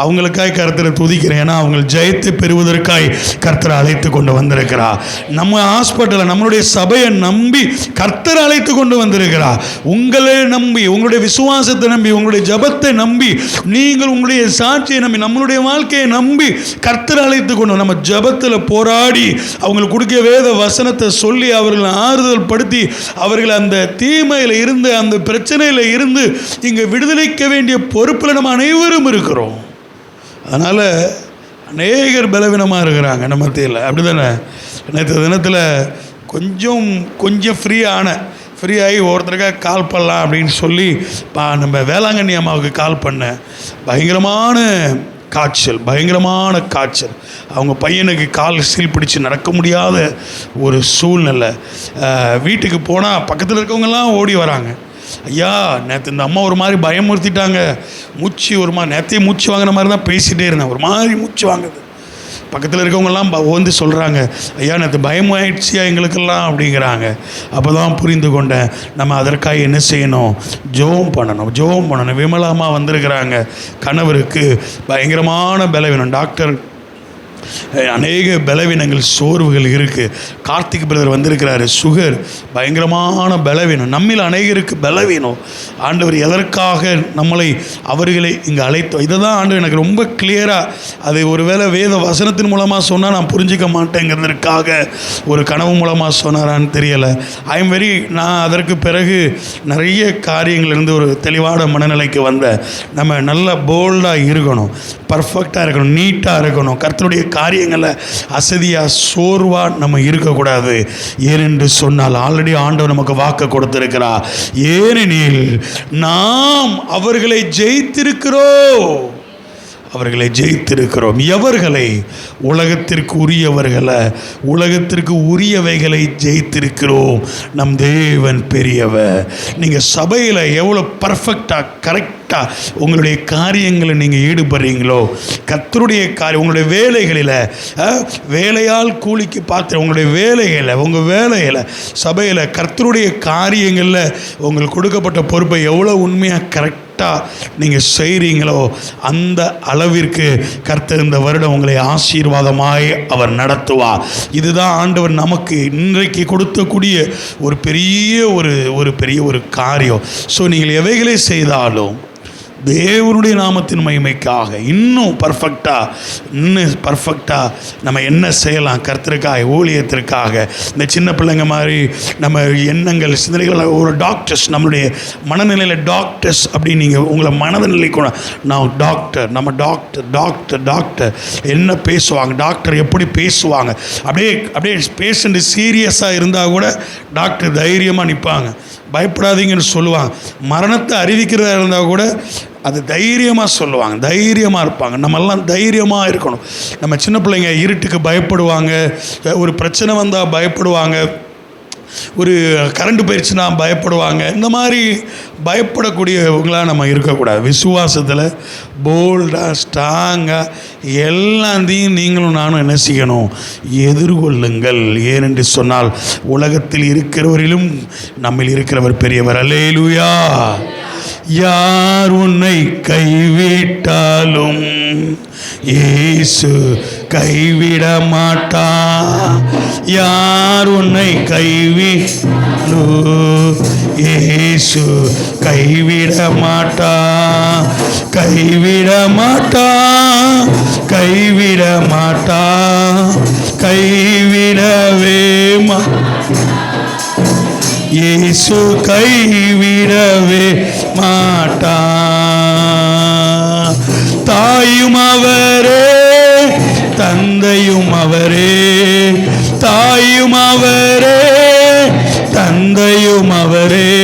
[SPEAKER 1] அவங்களுக்காய் கர்த்தரை துதிக்கிறேன். ஏன்னா அவங்க ஜெயத்தை பெறுவதற்காய் கர்த்தரை அழைத்து கொண்டு வந்திருக்கிறார். நம்ம ஹாஸ்பிட்டலில் நம்மளுடைய சபையை நம்பி கர்த்தரை அழைத்து கொண்டு வந்திருக்கிறார். உங்களை நம்பி, உங்களுடைய விசுவாசத்தை நம்பி, உங்களுடைய ஜபத்தை நம்பி, நீங்கள் உங்களுடைய சாட்சியை நம்பி, நம்மளுடைய வாழ்க்கையை நம்பி கர்த்தரை அழைத்து கொண்டு நம்ம ஜபத்தில் போராடி அவங்களுக்கு கொடுக்க வேத வசனத்தை சொல்லி அவர்களை ஆறுதல் படுத்தி அவர்களை அந்த தீமையில் இருந்து அந்த பிரச்சனையில் இருந்து இங்கே விடுதலைக்க வேண்டிய பொறுப்பில் நம்ம அனைவரும் இருக்கிறோம். அதனால் அநேகர் பலவீனமாக இருக்கிறாங்க நம்ம மத்தியில். அப்படி தானே? நேற்று தினத்தில் கொஞ்சம் ஃப்ரீயாகி ஒருத்தருக்காக கால் பண்ணலாம் அப்படின்னு சொல்லி நம்ம வேளாங்கண்ணி அம்மாவுக்கு கால் பண்ணேன். பயங்கரமான காய்ச்சல். அவங்க பையனுக்கு கால் சீல் பிடிச்சி நடக்க முடியாத ஒரு சூழ்நிலை. வீட்டுக்கு போனால் பக்கத்தில் இருக்கவங்கெல்லாம் ஓடி வராங்க. ஐயா, நேற்று இந்த அம்மா ஒரு மாதிரி பயமுறுத்திட்டாங்க, நேற்றையும் மூச்சு வாங்கின மாதிரி தான் பேசிகிட்டே இருந்தேன், ஒரு மாதிரி மூச்சு வாங்குது. பக்கத்தில் இருக்கவங்கெல்லாம் வந்து சொல்கிறாங்க, ஐயா நேற்று பயமாயிடுச்சியா எங்களுக்கெல்லாம் அப்படிங்கிறாங்க. அப்போ தான் புரிந்து கொண்டேன், நம்ம அதற்காக என்ன செய்யணும்? ஜெபம் பண்ணணும். விமலாமா வந்திருக்கிறாங்க. கணவருக்கு பயங்கரமான பலவீனம். டாக்டர் அநேக பலவீனங்கள், சோர்வுகள் இருக்குது. கார்த்திக் பிரதர் வந்திருக்கிறாரு, சுகர், பயங்கரமான பலவீனம். நம்மில் அநேகருக்கு பலவீனம். ஆண்டவர் எதற்காக அவர்களை இங்கே அழைத்தோம்? இதை தான் ஆண்டவர் எனக்கு ரொம்ப கிளியராக, அது ஒருவேளை வேத வசனத்தின் மூலமாக சொன்னால் நான் புரிஞ்சிக்க மாட்டேங்கிறதுக்காக ஒரு கனவு மூலமாக சொன்னாரான்னு தெரியலை. நான் அதற்கு பிறகு நிறைய காரியங்கள்லேருந்து ஒரு தெளிவான மனநிலைக்கு வந்தேன். நம்ம நல்ல போல்டாக இருக்கணும், பர்ஃபெக்டாக இருக்கணும், நீட்டாக இருக்கணும். கர்த்தருடைய காரியங்களை அசதியாக சோர்வாக நம்ம இருக்கக்கூடாது. ஏனென்று சொன்னால் ஆல்ரெடி ஆண்டவர் நமக்கு வாக்கு கொடுத்திருக்கிறார். ஏனெனில் நாம் அவர்களை ஜெயித்திருக்கிறோம். எவர்களை? உலகத்திற்கு உரியவைகளை ஜெயித்திருக்கிறோம். நம் தேவன் பெரியவர். நீங்கள் சபையில் எவ்வளோ பர்ஃபெக்டாக கரெக்டாக உங்களுடைய காரியங்களை நீங்கள் ஈடுபடுறீங்களோ, கர்த்தருடைய காரியம் உங்களுடைய வேலைகளில், வேலையால் கூலிக்கு பார்த்து உங்களுடைய உங்கள் வேலையில் சபையில் கர்த்தருடைய காரியங்களில் உங்களுக்கு கொடுக்கப்பட்ட பொறுப்பை எவ்வளோ உண்மையாக கரெக்டாக நீங்கள் செய்கிறீங்களோ அந்த அளவிற்கு கர்த்தர் இந்த வருடம் உங்களை ஆசீர்வாதமாய் அவர் நடத்துவார். இதுதான் ஆண்டவர் நமக்கு இன்றைக்கு கொடுக்கக்கூடிய ஒரு பெரிய காரியம். ஸோ நீங்கள் எவைகளை செய்தாலும் தேவனுடைய நாமத்தின் மகிமைக்காக இன்னும் பர்ஃபெக்டாக நம்ம என்ன செய்யலாம்? கர்த்தருக்காக, ஊழியத்திற்காக. இந்த சின்ன பிள்ளைங்க மாதிரி நம்ம எண்ணங்கள், சிந்தனைகள், ஒரு டாக்டர்ஸ், நம்மளுடைய மனநிலையில் டாக்டர்ஸ் அப்படின்னு நீங்கள் உங்களை மனநிலை கூட நம்ம டாக்டர் என்ன பேசுவாங்க, டாக்டர் எப்படி பேசுவாங்க, அப்படியே பேஷண்ட் சீரியஸாக இருந்தால் கூட டாக்டர் தைரியமாக நிற்பாங்க, பயப்படாதீங்கன்னு சொல்லுவாங்க. மரணத்தை அறிவிக்கிறதா இருந்தால் கூட அது தைரியமாக சொல்லுவாங்க, தைரியமாக இருப்பாங்க. நம்மெல்லாம் தைரியமாக இருக்கணும். நம்ம சின்ன பிள்ளைங்க இருட்டுக்கு பயப்படுவாங்க, ஒரு பிரச்சனை வந்தால் பயப்படுவாங்க, ஒரு கரண்ட் போயிடுச்சுன்னா பயப்படுவாங்க. இந்த மாதிரி பயப்படக்கூடியவங்களாக நம்ம இருக்கக்கூடாது. விசுவாசத்தில் போல்டாக ஸ்ட்ராங்காக எல்லாத்தையும் நீங்களும் நானும் என்ன செய்யணும்? எதிர்கொள்ளுங்கள். ஏனென்று சொன்னால் உலகத்தில் இருக்கிறவரிலும் நம்மில் இருக்கிறவர் பெரியவர். அல்லேலூயா. யார் உன்னை கைவிட்டாலும் இயேசு கைவிட மாட்டார். யார் உன்னை கைவிட்டாலும் இயேசு கைவிட மாட்டார். கைவிட மாட்டார். கைவிட மாட்டார். கைவிடவே இயேசு கைவிடவே மாட்டார். தாயும் அவரே, தந்தையும் அவரே. தாயும் அவரே, தந்தையும் அவரே.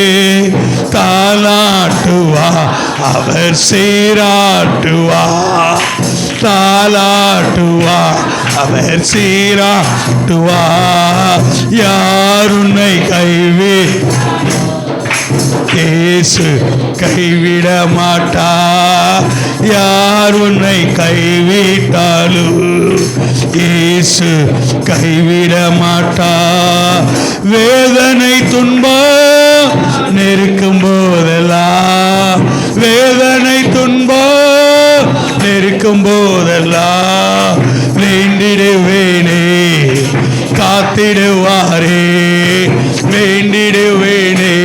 [SPEAKER 1] தாலாட்டுவா அவர் சீராட்டுவா. தாலாட்டுவா அவர் சீராட்டுவா. யார் உன்னை இயேசு கைவிட மாட்டார். யார் உன்னை கைவிட்டாலும் இயேசு கைவிட மாட்டார். வேதனை துன்பம் நெருக்கும் போதெல்லாம், வேதனை துன்பம் நெருக்கும் போதெல்லாம் வேண்டிடுவேனே, காத்திடுவாரே. வேண்டிடுவேனே.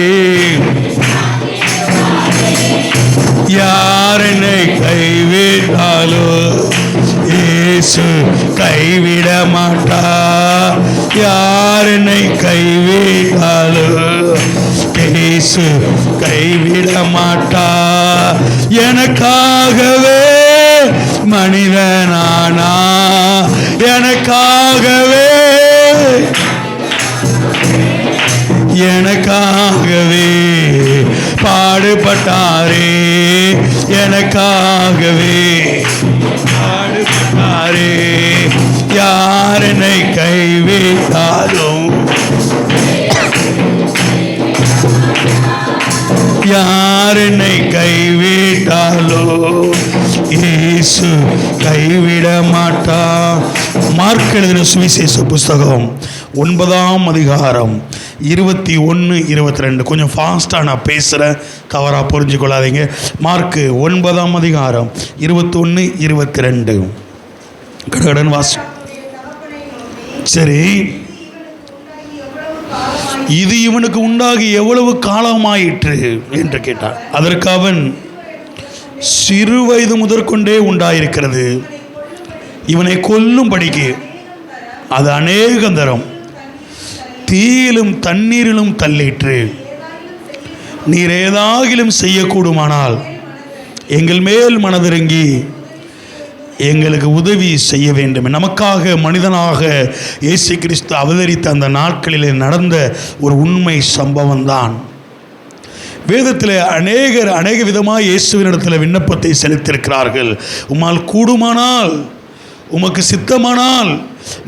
[SPEAKER 1] யார் என்னை கைவிட்டாலும் இயேசு கைவிட மாட்டார். யார் என்னை கைவிட்டாலும் இயேசு கைவிட மாட்டார். எனக்காகவே மனிதனானா, எனக்காகவே எனக்காகவே பாடுபட்டாரே. எனக்காகவே பாடுபட்டாரே. யார் என்னை கைவிட்டாலும், யார் என்னை கைவிட்டாலும் இயேசு கைவிட மாட்டார். மார்க் எழுதின சுவிசேஷ புஸ்தகம் 9ஆம் அதிகாரம் 21-22. கொஞ்சம் ஃபாஸ்ட்டாக நான் பேசுகிறேன், தவறாக புரிஞ்சு கொள்ளாதீங்க. மார்க்கு 9ஆம் அதிகாரம் 21-22 கடகடன் வாசி. சரி, இது இவனுக்கு உண்டாகி எவ்வளவு காலமாயிற்று என்று கேட்டார். அதற்கு அவன், சிறு வயது முதற்கொண்டே உண்டாயிருக்கிறது. இவனை கொல்லும்படிக்கு அது அநேக தரம் தீயிலும் தண்ணீரிலும் தள்ளிற்று. நீர் ஏதாகிலும் செய்யக்கூடுமானால் எங்கள் மேல் மனதிறங்கி எங்களுக்கு உதவி செய்ய வேண்டும். நமக்காக மனிதனாக இயேசு கிறிஸ்து அவதரித்த அந்த நாட்களிலே நடந்த ஒரு உண்மை சம்பவம் தான். வேதத்தில் அநேக விதமாக இயேசுவினிடத்தில் விண்ணப்பத்தை செலுத்தியிருக்கிறார்கள். உம்மால் கூடுமானால், உமக்கு சித்தமானால்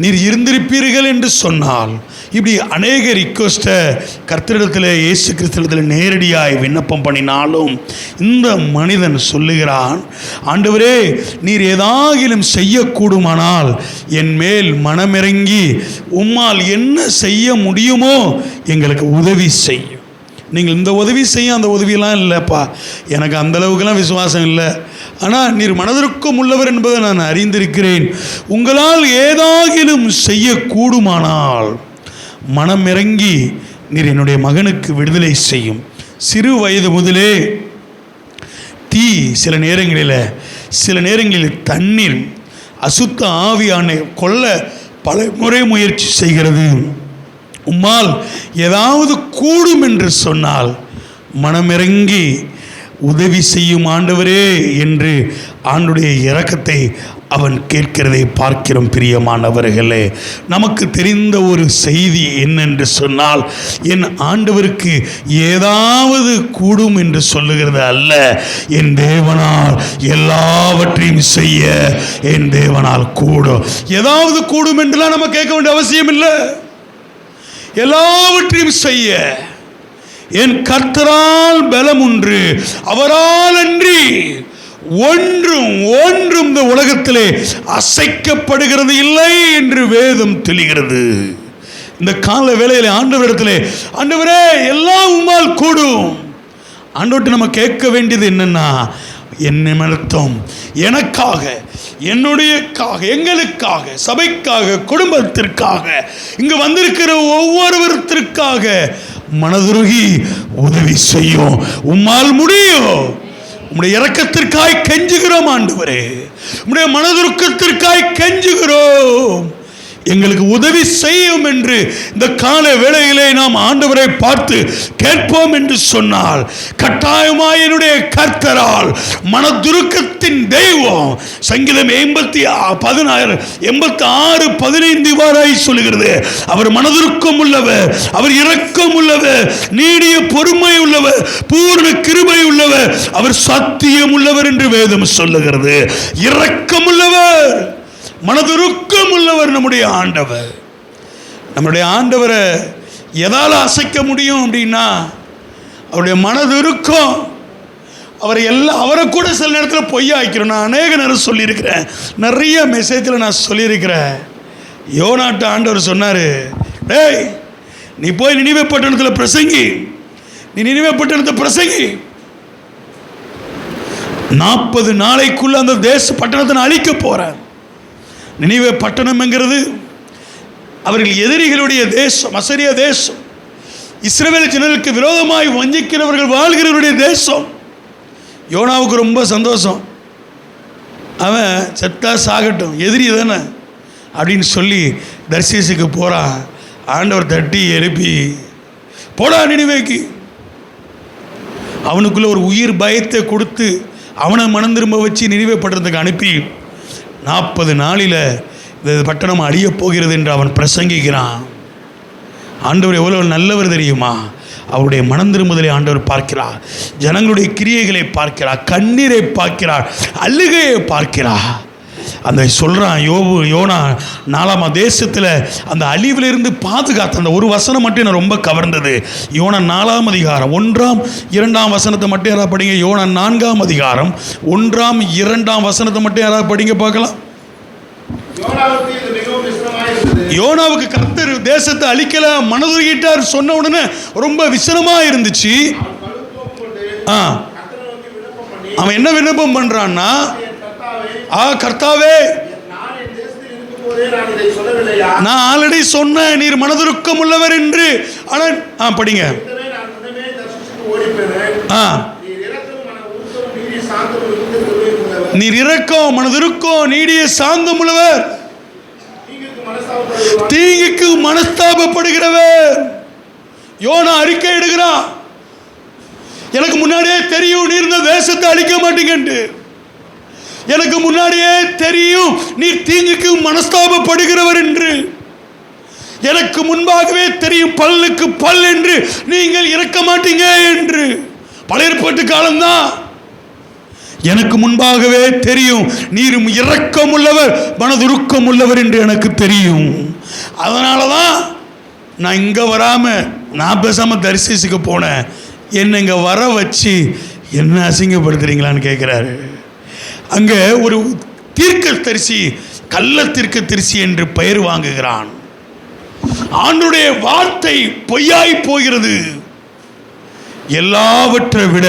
[SPEAKER 1] நீர் இருந்திருப்பீர்கள் என்று சொன்னால், இப்படி அநேக ரிக்வெஸ்ட்டை கர்த்தரிடத்தில் இயேசு கிறிஸ்துவிடத்தில் நேரடியாய் விண்ணப்பம் பண்ணினாலும் இந்த மனிதன் சொல்லுகிறான், ஆண்டவரே நீர் ஏதாகிலும் செய்யக்கூடுமானால் என் மேல் மனமிறங்கி உம்மால் என்ன செய்ய முடியுமோ எங்களுக்கு உதவி செய்யும். நீங்கள் இந்த உதவி செய்ய அந்த உதவியெல்லாம் இல்லைப்பா, எனக்கு அந்தளவுக்கெல்லாம் விசுவாசம் இல்லை, ஆனால் நீர் மனதிற்கும் உள்ளவர் என்பதை நான் அறிந்திருக்கிறேன். உங்களால் ஏதாகிலும் செய்யக்கூடுமானால் மனம் இறங்கி நீர் என்னுடைய மகனுக்கு விடுதலை செய்யும். சிறு வயது முதலே தீ, சில நேரங்களில் தண்ணீர், அசுத்த ஆவியானை கொல்ல பல முறை முயற்சி செய்கிறது. உம்மால் ஏதாவது கூடும் என்று சொன்னால் மனமிறங்கி உதவி செய்யும் ஆண்டவரே என்று ஆண்டுடைய இரக்கத்தை அவன் கேட்கிறதை பார்க்கிறோம். பிரியமானவர்களே, நமக்கு தெரிந்த ஒரு செய்தி என்னென்று சொன்னால், என் ஆண்டவருக்கு ஏதாவது கூடும் என்று சொல்லுகிறது அல்ல, என் தேவனால் எல்லாவற்றையும் செய்ய என் தேவனால் கூடும். ஏதாவது கூடும் என்றுலாம் நம்ம கேட்க வேண்டிய அவசியம் இல்லை. எல்லாவற்றையும் செய்ய என் கர்த்தரால் பலம் உண்டு, அவரால் அன்றி ஒன்றும் இந்த உலகத்திலே அசைக்கப்படுகிறது இல்லை என்று வேதம் தெளிகிறது. இந்த கால வேளையிலே ஆண்டவரிடத்திலே, ஆண்டவரே எல்லாம் உம்மால் கூடும். ஆண்டவர்கிட்ட நம்ம கேட்க வேண்டியது என்னன்னா, என்ன நிமித்தம் எனக்காக, என்னுடையக்காக, எங்களுக்காக, சபைக்காக, குடும்பத்திற்காக, இங்கு வந்திருக்கிற ஒவ்வொருவருத்திற்காக மனதுருகி உதவி செய்யும். உம்மால் முடியும். உம்முடைய இரக்கத்திற்காய் கெஞ்சுகிறோம் ஆண்டவரே, உம்முடைய மனதுருக்கத்திற்காய் கெஞ்சுகிறோம். எங்களுக்கு உதவி செய்யும் என்று இந்த கால வேளையிலே நாம் ஆண்டவரை பார்த்து கேட்போம் என்று சொன்னால், கட்டாயமாய் என்னுடைய கர்த்தரால் மனதுருக்கத்தின் தெய்வம். சங்கீதம் 86:15 இவ்வாறாய் சொல்லுகிறது, அவர் மனதுருக்கம் உள்ளவர், அவர் இரக்கம் உள்ளவர், நீடிய பொறுமை உள்ளவர், பூர்ண கிருபை உள்ளவர், அவர் சத்தியம் உள்ளவர் என்று வேதம் சொல்லுகிறது. இரக்கம் உள்ளவர், மனதுருக்கம் உள்ளவர் நம்முடைய ஆண்டவர். நம்முடைய ஆண்டவரை எதால் அசைக்க முடியும் அப்படின்னா, அவருடைய மனதுருக்கம். அவரை கூட சில நேரத்தில் பொய்யா ஆக்கிறோம். நான் அநேக நேரம் சொல்லியிருக்கிறேன், நிறைய மெசேஜில் நான் சொல்லியிருக்கிறேன். யோனாட்ட ஆண்டவர் சொன்னார், டேய் நீ போய் நினிவே பட்டணத்தில் பிரசங்கி, நீ நினிவே பட்டணத்தை பிரசங்கி, 40 நாளைக்குள்ள அந்த பட்டணத்தை நான் அழிக்க போகிறேன். நினிவே பட்டணம் என்கிறது அவர்கள் எதிரிகளுடைய தேசம், அசரிய தேசம், இஸ்ரவேல் ஜனங்களுக்கு விரோதமாய் வஞ்சிக்கிறவர்கள் வாழ்கிறவருடைய தேசம். யோனாவுக்கு ரொம்ப சந்தோஷம், அவன் செத்தா சாகட்டும், எதிரி தானே அப்படின்னு சொல்லி தர்சீசுக்கு போகிறான். ஆண்டவர் தட்டி எழுப்பி, போடா நினிவேக்கு. அவனுக்குள்ள ஒரு உயிர் பயத்தை கொடுத்து அவனை மனம் திரும்ப வச்சு நினிவே பட்டணத்துக்கு அனுப்பி 40 நாளில் இந்த பட்டணம் அழியப் போகிறது என்று அவன் பிரசங்கிக்கிறான். ஆண்டவர் எவ்வளோ நல்லவர் தெரியுமா? அவருடைய மனம் திரும்புதலை ஆண்டவர் பார்க்கிறார், ஜனங்களுடைய கிரியைகளை பார்க்கிறார், கண்ணீரை பார்க்கிறார், அழுகையை பார்க்கிறார். அந்த சொல்கிறான் யோனா 4ஆம் தேசத்தில் அந்த அழிவிலிருந்து பாதுகாத்த அந்த ஒரு வசனம் மட்டும் எனக்கு ரொம்ப கவர்ந்தது. யோனா 4ஆம் அதிகாரம் 1ஆம் 2ஆம் வசனத்தை மட்டும் யாராவது படிங்க. யோனா 4ஆம் அதிகாரம் 1ஆம் 2ஆம் வசனத்தை மட்டும் யாராவது படிங்க பார்க்கலாம். யோனாவுக்கு கர்த்தர் தேசத்தை அழிக்கல, மனதுருகிட்டார் சொன்ன உடனே ரொம்ப விசனமாக இருந்துச்சு. அவன் என்ன விண்ணப்பம் பண்ணுறான்னா, கர்த்தாவே நான் ஆல்ரெடி சொன்னேன் நீர் மனதுருக்கம் உள்ளவர் என்று. ஆனால் படிங்க. நீர் இரக்கம், மனதுருக்கம், நீடிய சாந்தம் உள்ளவர், தீங்குக்கு மனஸ்தாபப்படுகிறவர். யோனா அறிக்கை எடுக்கிறான், எனக்கு முன்னாடியே தெரியும் நீர் இந்த தேசத்தை அழிக்க மாட்டீங்கன்னு. எனக்கு முன்னாடியே தெரியும் நீர் தீங்குக்கு மனஸ்தாபப்படுகிறவர் என்று. எனக்கு முன்பாகவே தெரியும் பல்லுக்கு பல் என்று நீங்கள் இறக்க மாட்டீங்க என்று. பழைய ஏற்பாட்டு காலம்தான். எனக்கு முன்பாகவே தெரியும் நீர் இரக்கம் உள்ளவர், மனதுருக்கம் உள்ளவர் என்று எனக்கு தெரியும். அதனால தான் நான் இங்கே வராமல் நான் பேசாமல் தரிசிச்சுக்க போனேன். என்னை இங்கே வர வச்சு என்ன அசிங்கப்படுத்துறீங்களான்னு கேட்குறாரு. அங்கே ஒரு தீர்க்கதரிசி, கள்ள தீர்க்கதரிசி என்று பெயர் வாங்குகிறான். ஆண்டவருடைய வார்த்தை பொய்யாய் போகிறது. எல்லாவற்றை விட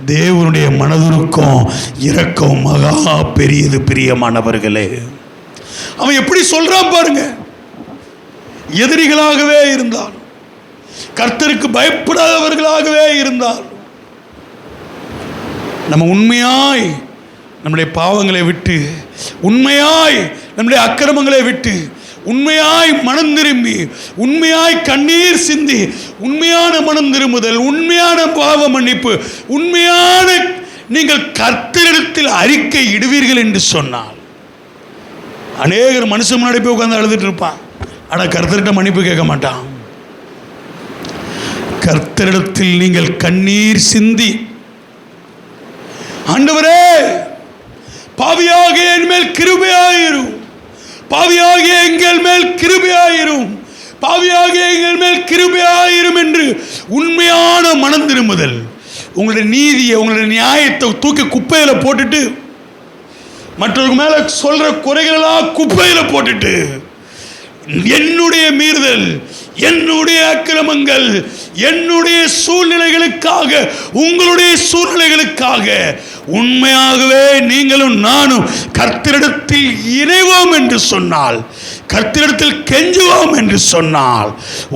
[SPEAKER 1] தேவனுடைய மனதுருக்கம், இரக்கம் மகா பெரியது. பிரியமானவர்களே, அவன் எப்படி சொல்றான் பாருங்க. எதிரிகளாகவே இருந்தால், கர்த்தருக்கு பயப்படாதவர்களாகவே இருந்தால், நம்ம உண்மையாய் நம்முடைய பாவங்களை விட்டு, உண்மையாய் நம்முடைய அக்கிரமங்களை விட்டு, உண்மையாய் மனம் திரும்பி, உண்மையாய் கண்ணீர் சிந்தி, உண்மையான மனம் திரும்புதல், உண்மையான பாவ மன்னிப்பு, உண்மையான நீங்கள் கர்த்தரிடத்தில் அறிக்கை இடுவீர்கள் என்று சொன்னால், அநேகர் மனுஷன் முன்னாடி போய் உட்கார்ந்து அழுதுட்டு இருப்பான், ஆனால் கர்த்தர்கிட்ட மன்னிப்பு கேட்க மாட்டான். கர்த்தரிடத்தில் நீங்கள் கண்ணீர் சிந்தி, ஆண்டவரே பாவியாகிய என் மேல் கிருபையாயிரும், பாவியாகிய எங்கள் மேல் கிருபையாயிரும், பாவியாகிய எங்கள் மேல் கிருபையாயிரும் என்று உண்மையான மனம் திரும்புதல். உங்களுடைய நீதியை, உங்களுடைய நியாயத்தை தூக்கி குப்பையில் போட்டுட்டு, மற்றவங்க மேலே சொல்கிற குறைகளெல்லாம் குப்பையில் போட்டுட்டு, என்னுடைய மீறுதல், என்னுடைய அக்கிரமங்கள், என்னுடைய சூழ்நிலைகளுக்காக, உங்களுடைய சூழ்நிலைகளுக்காக உண்மையாகவே நீங்களும் நானும் கர்த்தரிடத்தில் இணைவோம் என்று சொன்னால், கர்த்தரிடத்தில் கெஞ்சுவோம் என்று சொன்னால்,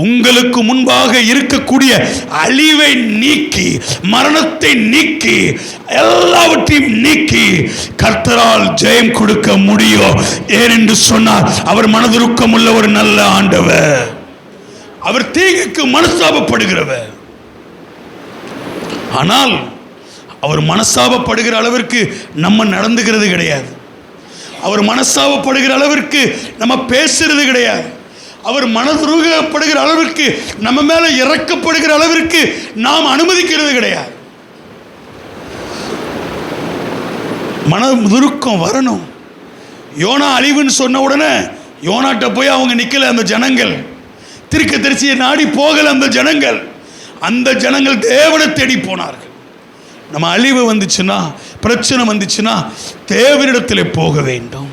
[SPEAKER 1] உங்களுக்கு முன்பாக இருக்கக்கூடிய அழிவை நீக்கி, மரணத்தை நீக்கி, எல்லாவற்றையும் நீக்கி கர்த்தரால் ஜெயம் கொடுக்க முடியும். ஏனென்று சொன்னால் அவர் மனதுருக்கம் உள்ள ஒரு நல்ல ஆண்டவர். அவர் தீங்குக்கு மனஸ்தாபப்படுகிறவர். ஆனால் அவர் மனஸ்தாபப்படுகிற அளவிற்கு நம்ம நடந்துகிறது கிடையாது. அவர் மனஸ்தாபப்படுகிற அளவிற்கு நம்ம பேசுறது கிடையாது. அவர் மனதுருகப்படுகிற அளவிற்கு, நம்ம மேல இறக்கப்படுகிற அளவிற்கு நாம் அனுமதிக்கிறது கிடையாது. மனதுருக்கம் வரணும். யோனா அழிவுன்னு சொன்ன உடனே யோனாட்ட போய் அவங்க நிக்கல. அந்த ஜனங்கள் தீர்க்கதரிசியை நாடி போகல. அந்த ஜனங்கள் தேவனை தேடி போனார்கள். நம்ம அழிவு வந்துச்சுன்னா, பிரச்சனை வந்துச்சுன்னா தேவனிடத்தில் போக வேண்டும்.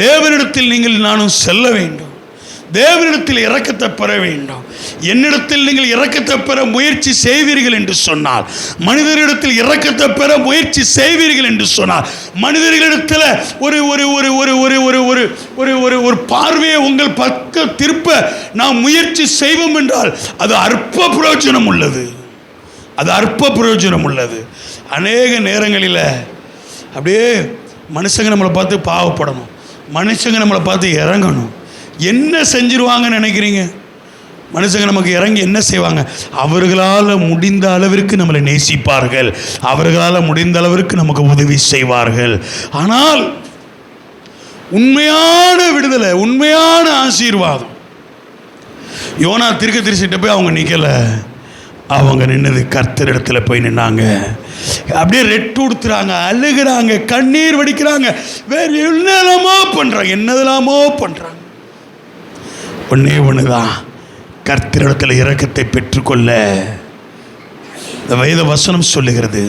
[SPEAKER 1] தேவனிடத்தில் நீங்கள் நானும் செல்ல வேண்டும். தேவனிடத்தில் இரக்கத்தை பெற வேண்டும். என்னிடத்தில் நீங்கள் இரக்கத்தை பெற முயற்சி செய்வீர்கள் என்று சொன்னால், மனிதரிடத்தில் இரக்கத்தை பெற முயற்சி செய்வீர்கள் என்று சொன்னால், மனிதர்களிடத்தில் ஒரு ஒரு ஒரு ஒரு ஒரு ஒரு ஒரு ஒரு ஒரு ஒரு பார்வையை உங்கள் பக்கம் திருப்ப நாம் முயற்சி செய்வோம் என்றால் அது அற்ப பிரயோஜனம் உள்ளது. அது அற்ப பிரயோஜனம் உள்ளது. அநேக நேரங்களில் அப்படியே மனுஷங்க நம்மளை பார்த்து பாவப்படணும், மனுஷங்க நம்மளை பார்த்து இறங்கணும். என்ன செஞ்சிருவாங்கன்னு நினைக்கிறீங்க? மனுஷங்க நமக்கு இறங்கி என்ன செய்வாங்க? அவர்களால் முடிந்த அளவிற்கு நம்மளை நேசிப்பார்கள், அவர்களால் முடிந்த அளவிற்கு நமக்கு உதவி செய்வார்கள். ஆனால் உண்மையான விடுதலை, உண்மையான ஆசீர்வாதம், யோனா தீர்க்கதரிசிட்ட போய் அவங்க நிற்கல. அவங்க நின்னது கர்த்தரிடத்தில் போய் நின்னாங்க. அப்படியே ரெட்டு உடுத்துறாங்க, அழுகிறாங்க, கண்ணீர் வடிக்கிறாங்க, வேறு என்னெல்லாமோ பண்ணுறாங்க. ஒன்னே ஒண்ணுதான், கர்த்தரிடத்தில் இரக்கத்தை பெற்றுக்கொள்ள இந்த வேத வசனம் சொல்லுகிறது.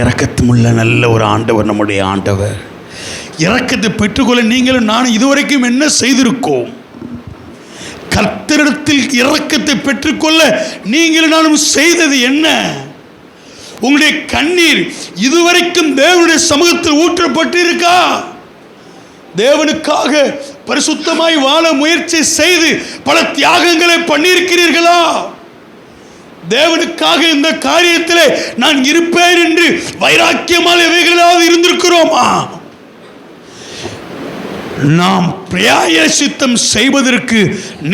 [SPEAKER 1] இரக்கத்துமுள்ள நல்ல ஒரு ஆண்டவர் நம்முடைய ஆண்டவர். இரக்கத்தை பெற்றுக்கொள்ள நீங்களும் நானும் இதுவரைக்கும் என்ன செய்திருக்கோம்? கர்த்தரிடத்தில் இரக்கத்தை பெற்றுக்கொள்ள நீங்களும் நானும் செய்தது என்ன? உங்களுடைய கண்ணீர் இதுவரைக்கும் தேவனுடைய சமூகத்தில் ஊற்றப்பட்டு இருக்கா? தேவனுக்காக பரிசுத்தமாய் வாழ முயற்சி செய்து பல தியாகங்களை பண்ணியிருக்கிறீர்களா? தேவனுக்காக இந்த காரியத்திலே நான் இருப்பேன் என்று வைராக்கியமாக எவைகளாவது இருந்திருக்கிறோமா? நாம் பிராயசித்தம் செய்வதற்கு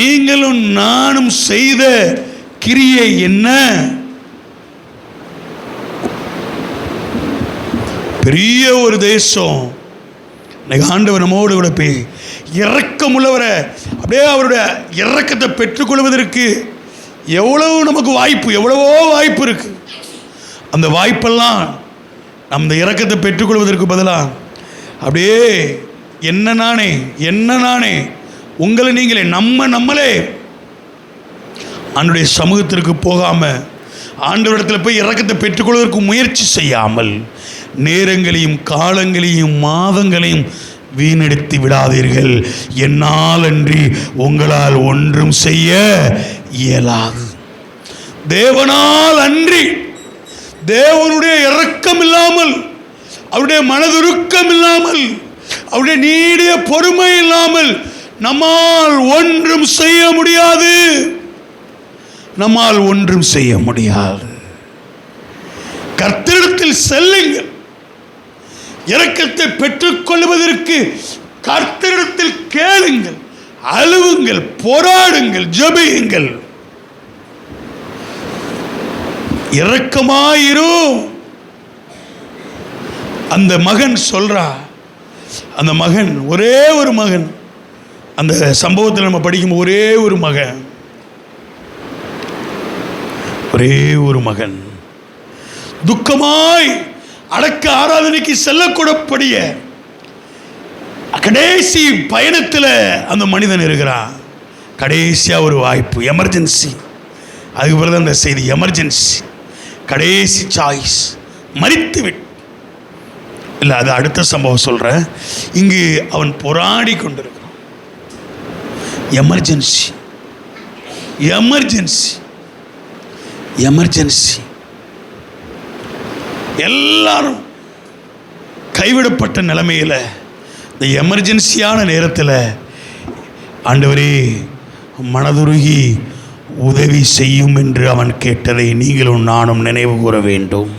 [SPEAKER 1] நீங்களும் நானும் செய்த கிரியை என்ன? பெரிய ஒரு தேசம். ஆண்டவர் நம்மோடு கூட போய் இரக்கமுள்ளவரை அப்படியே அவருடைய இரக்கத்தை பெற்றுக்கொள்வதற்கு எவ்வளவு நமக்கு வாய்ப்பு, எவ்வளவோ வாய்ப்பு இருக்கு. அந்த வாய்ப்பெல்லாம் அந்த இரக்கத்தை பெற்றுக்கொள்வதற்கு பதிலாக அப்படியே என்ன நானே உங்களை நீங்களே நம்மளே ஆண்டவருடைய சமூகத்திற்கு போகாம, ஆண்டவரிடத்தில் போய் இரக்கத்தை பெற்றுக்கொள்வதற்கு முயற்சி செய்யாமல் நேரங்களையும் காலங்களையும் மாதங்களையும் வீணடித்து விடாதீர்கள். என்னால் அன்றி உங்களால் ஒன்றும் செய்ய இயலாது. தேவனால் அன்றி, தேவனுடைய இரக்கம் இல்லாமல், அவருடைய மனதுருக்கம் இல்லாமல், அவருடைய நீடிய பொறுமை இல்லாமல் நம்மால் ஒன்றும் செய்ய முடியாது. கர்த்தரிடத்தில் செல்லுங்கள். இரக்கத்தை பெற்றுக்கொள்வதற்கு கர்த்தரிடத்தில் கேளுங்கள், அழுவுங்கள், போராடுங்கள், ஜெபியுங்கள். இரக்கமாயிரும். அந்த மகன் சொல்றா, அந்த மகன் ஒரே ஒரு மகன், அந்த சம்பவத்தில் நம்ம படிக்கும் ஒரே ஒரு மகன் துக்கமாய் அடக்க ஆராதனைக்கு செல்லக்கூடப்படிய கடைசி பயணத்தில் அந்த மனிதன் இருக்கிறான். கடைசியாக ஒரு வாய்ப்பு, எமர்ஜென்சி. அதுக்கு பிறகு அந்த செய்தி, எமர்ஜென்சி, கடைசி சாய்ஸ், மரித்து விட்டு இல்லை. அது அடுத்த சம்பவம் சொல்கிறேன். இங்கு அவன் போராடி கொண்டிருக்கிறான். Emergency, emergency, emergency. எல்லாரும் கைவிடப்பட்ட நிலைமையில், இந்த எமர்ஜென்சியான நேரத்தில் ஆண்டவரே மனதுருகி உதவி செய்யும் என்று அவன் கேட்டதை நீங்களும் நானும் நினைவு கூற வேண்டும்.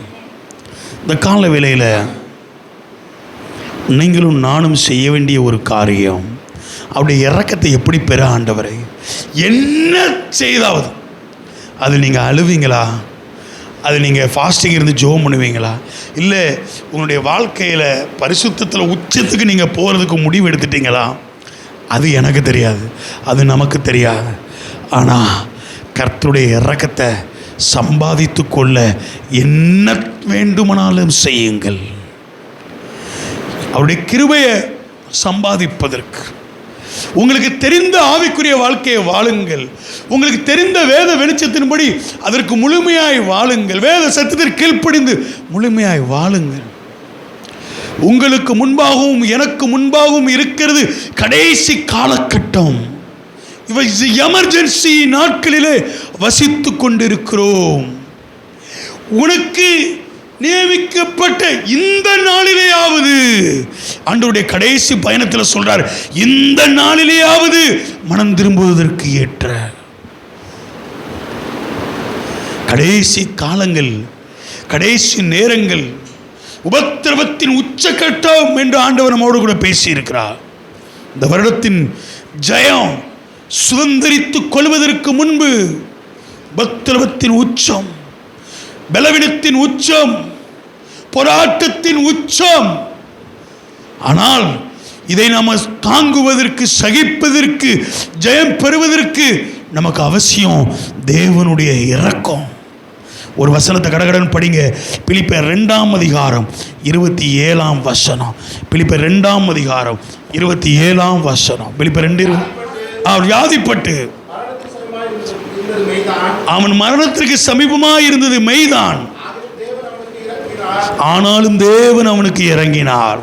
[SPEAKER 1] இந்த கால வேளையில் நீங்களும் நானும் செய்ய வேண்டிய ஒரு காரியம், அவருடைய இரக்கத்தை எப்படி பெற ஆண்டவரை என்ன செய்தாவது, அது நீங்கள் அழுவீங்களா, அது நீங்கள் ஃபாஸ்டிங் இருந்து ஜெபம் பண்ணுவீங்களா, இல்லை உங்களுடைய வாழ்க்கையில் பரிசுத்தத்தில் உச்சத்துக்கு நீங்கள் போகிறதுக்கு முடிவு எடுத்துட்டீங்களா, அது எனக்கு தெரியாது, அது நமக்கு தெரியாது. ஆனால் கர்த்தருடைய இரக்கத்தை சம்பாதித்து கொள்ள என்ன வேண்டுமானாலும் செய்யுங்கள். அவருடைய கிருபையை சம்பாதிப்பதற்கு உங்களுக்கு தெரிந்த ஆவிக்குரிய வாழ்க்கையை வாழுங்கள். உங்களுக்கு தெரிந்த வேத வெளிச்சத்தின்படி அதற்கு முழுமையாய் வாழுங்கள். வேத சத்தியத்திற்கு கீழ்ப்படிந்து முழுமையாய் வாழுங்கள். உங்களுக்கு முன்பாகவும் எனக்கு முன்பாகவும் இருக்கிறது கடைசி காலகட்டம். இவை எமர்ஜென்சி நாட்களிலே வசித்து கொண்டிருக்கிறோம். உனக்கு நியமிக்கப்பட்ட இந்த நாளிலேயாவது, ஆண்டவருடைய கடைசி பயணத்தில் சொல்றார், இந்த நாளிலேயாவது மனம் திரும்புவதற்கு ஏற்ற கடைசி காலங்கள், கடைசி நேரங்கள், உபத்திரவத்தின் உச்சகட்டம் என்று ஆண்டவர் நம்மோடு கூட பேசி இருக்கிறார். இந்த வருடத்தின் ஜெயம் சுதந்திரித்துக் கொள்வதற்கு முன்பு உபத்திரவத்தின் உச்சம், பலவீனத்தின் உச்சம், போராட்டத்தின் உச்சம். ஆனால் இதை நாம் தாங்குவதற்கு, சகிப்பதற்கு, ஜெயம் பெறுவதற்கு நமக்கு அவசியம் தேவனுடைய இரக்கம். ஒரு வசனத்தை கடகடன் படிங்க. பிலிப்பியர் 2:27 பிலிப்பியர் 2:27 பிலிப்பியர் 2. அவர் வியாதிப்பட்டு அவன் மரணத்திற்கு சமீபமாய் இருந்தது மெய்தான், ஆனாலும் தேவன் அவனுக்கு இறங்கினார்.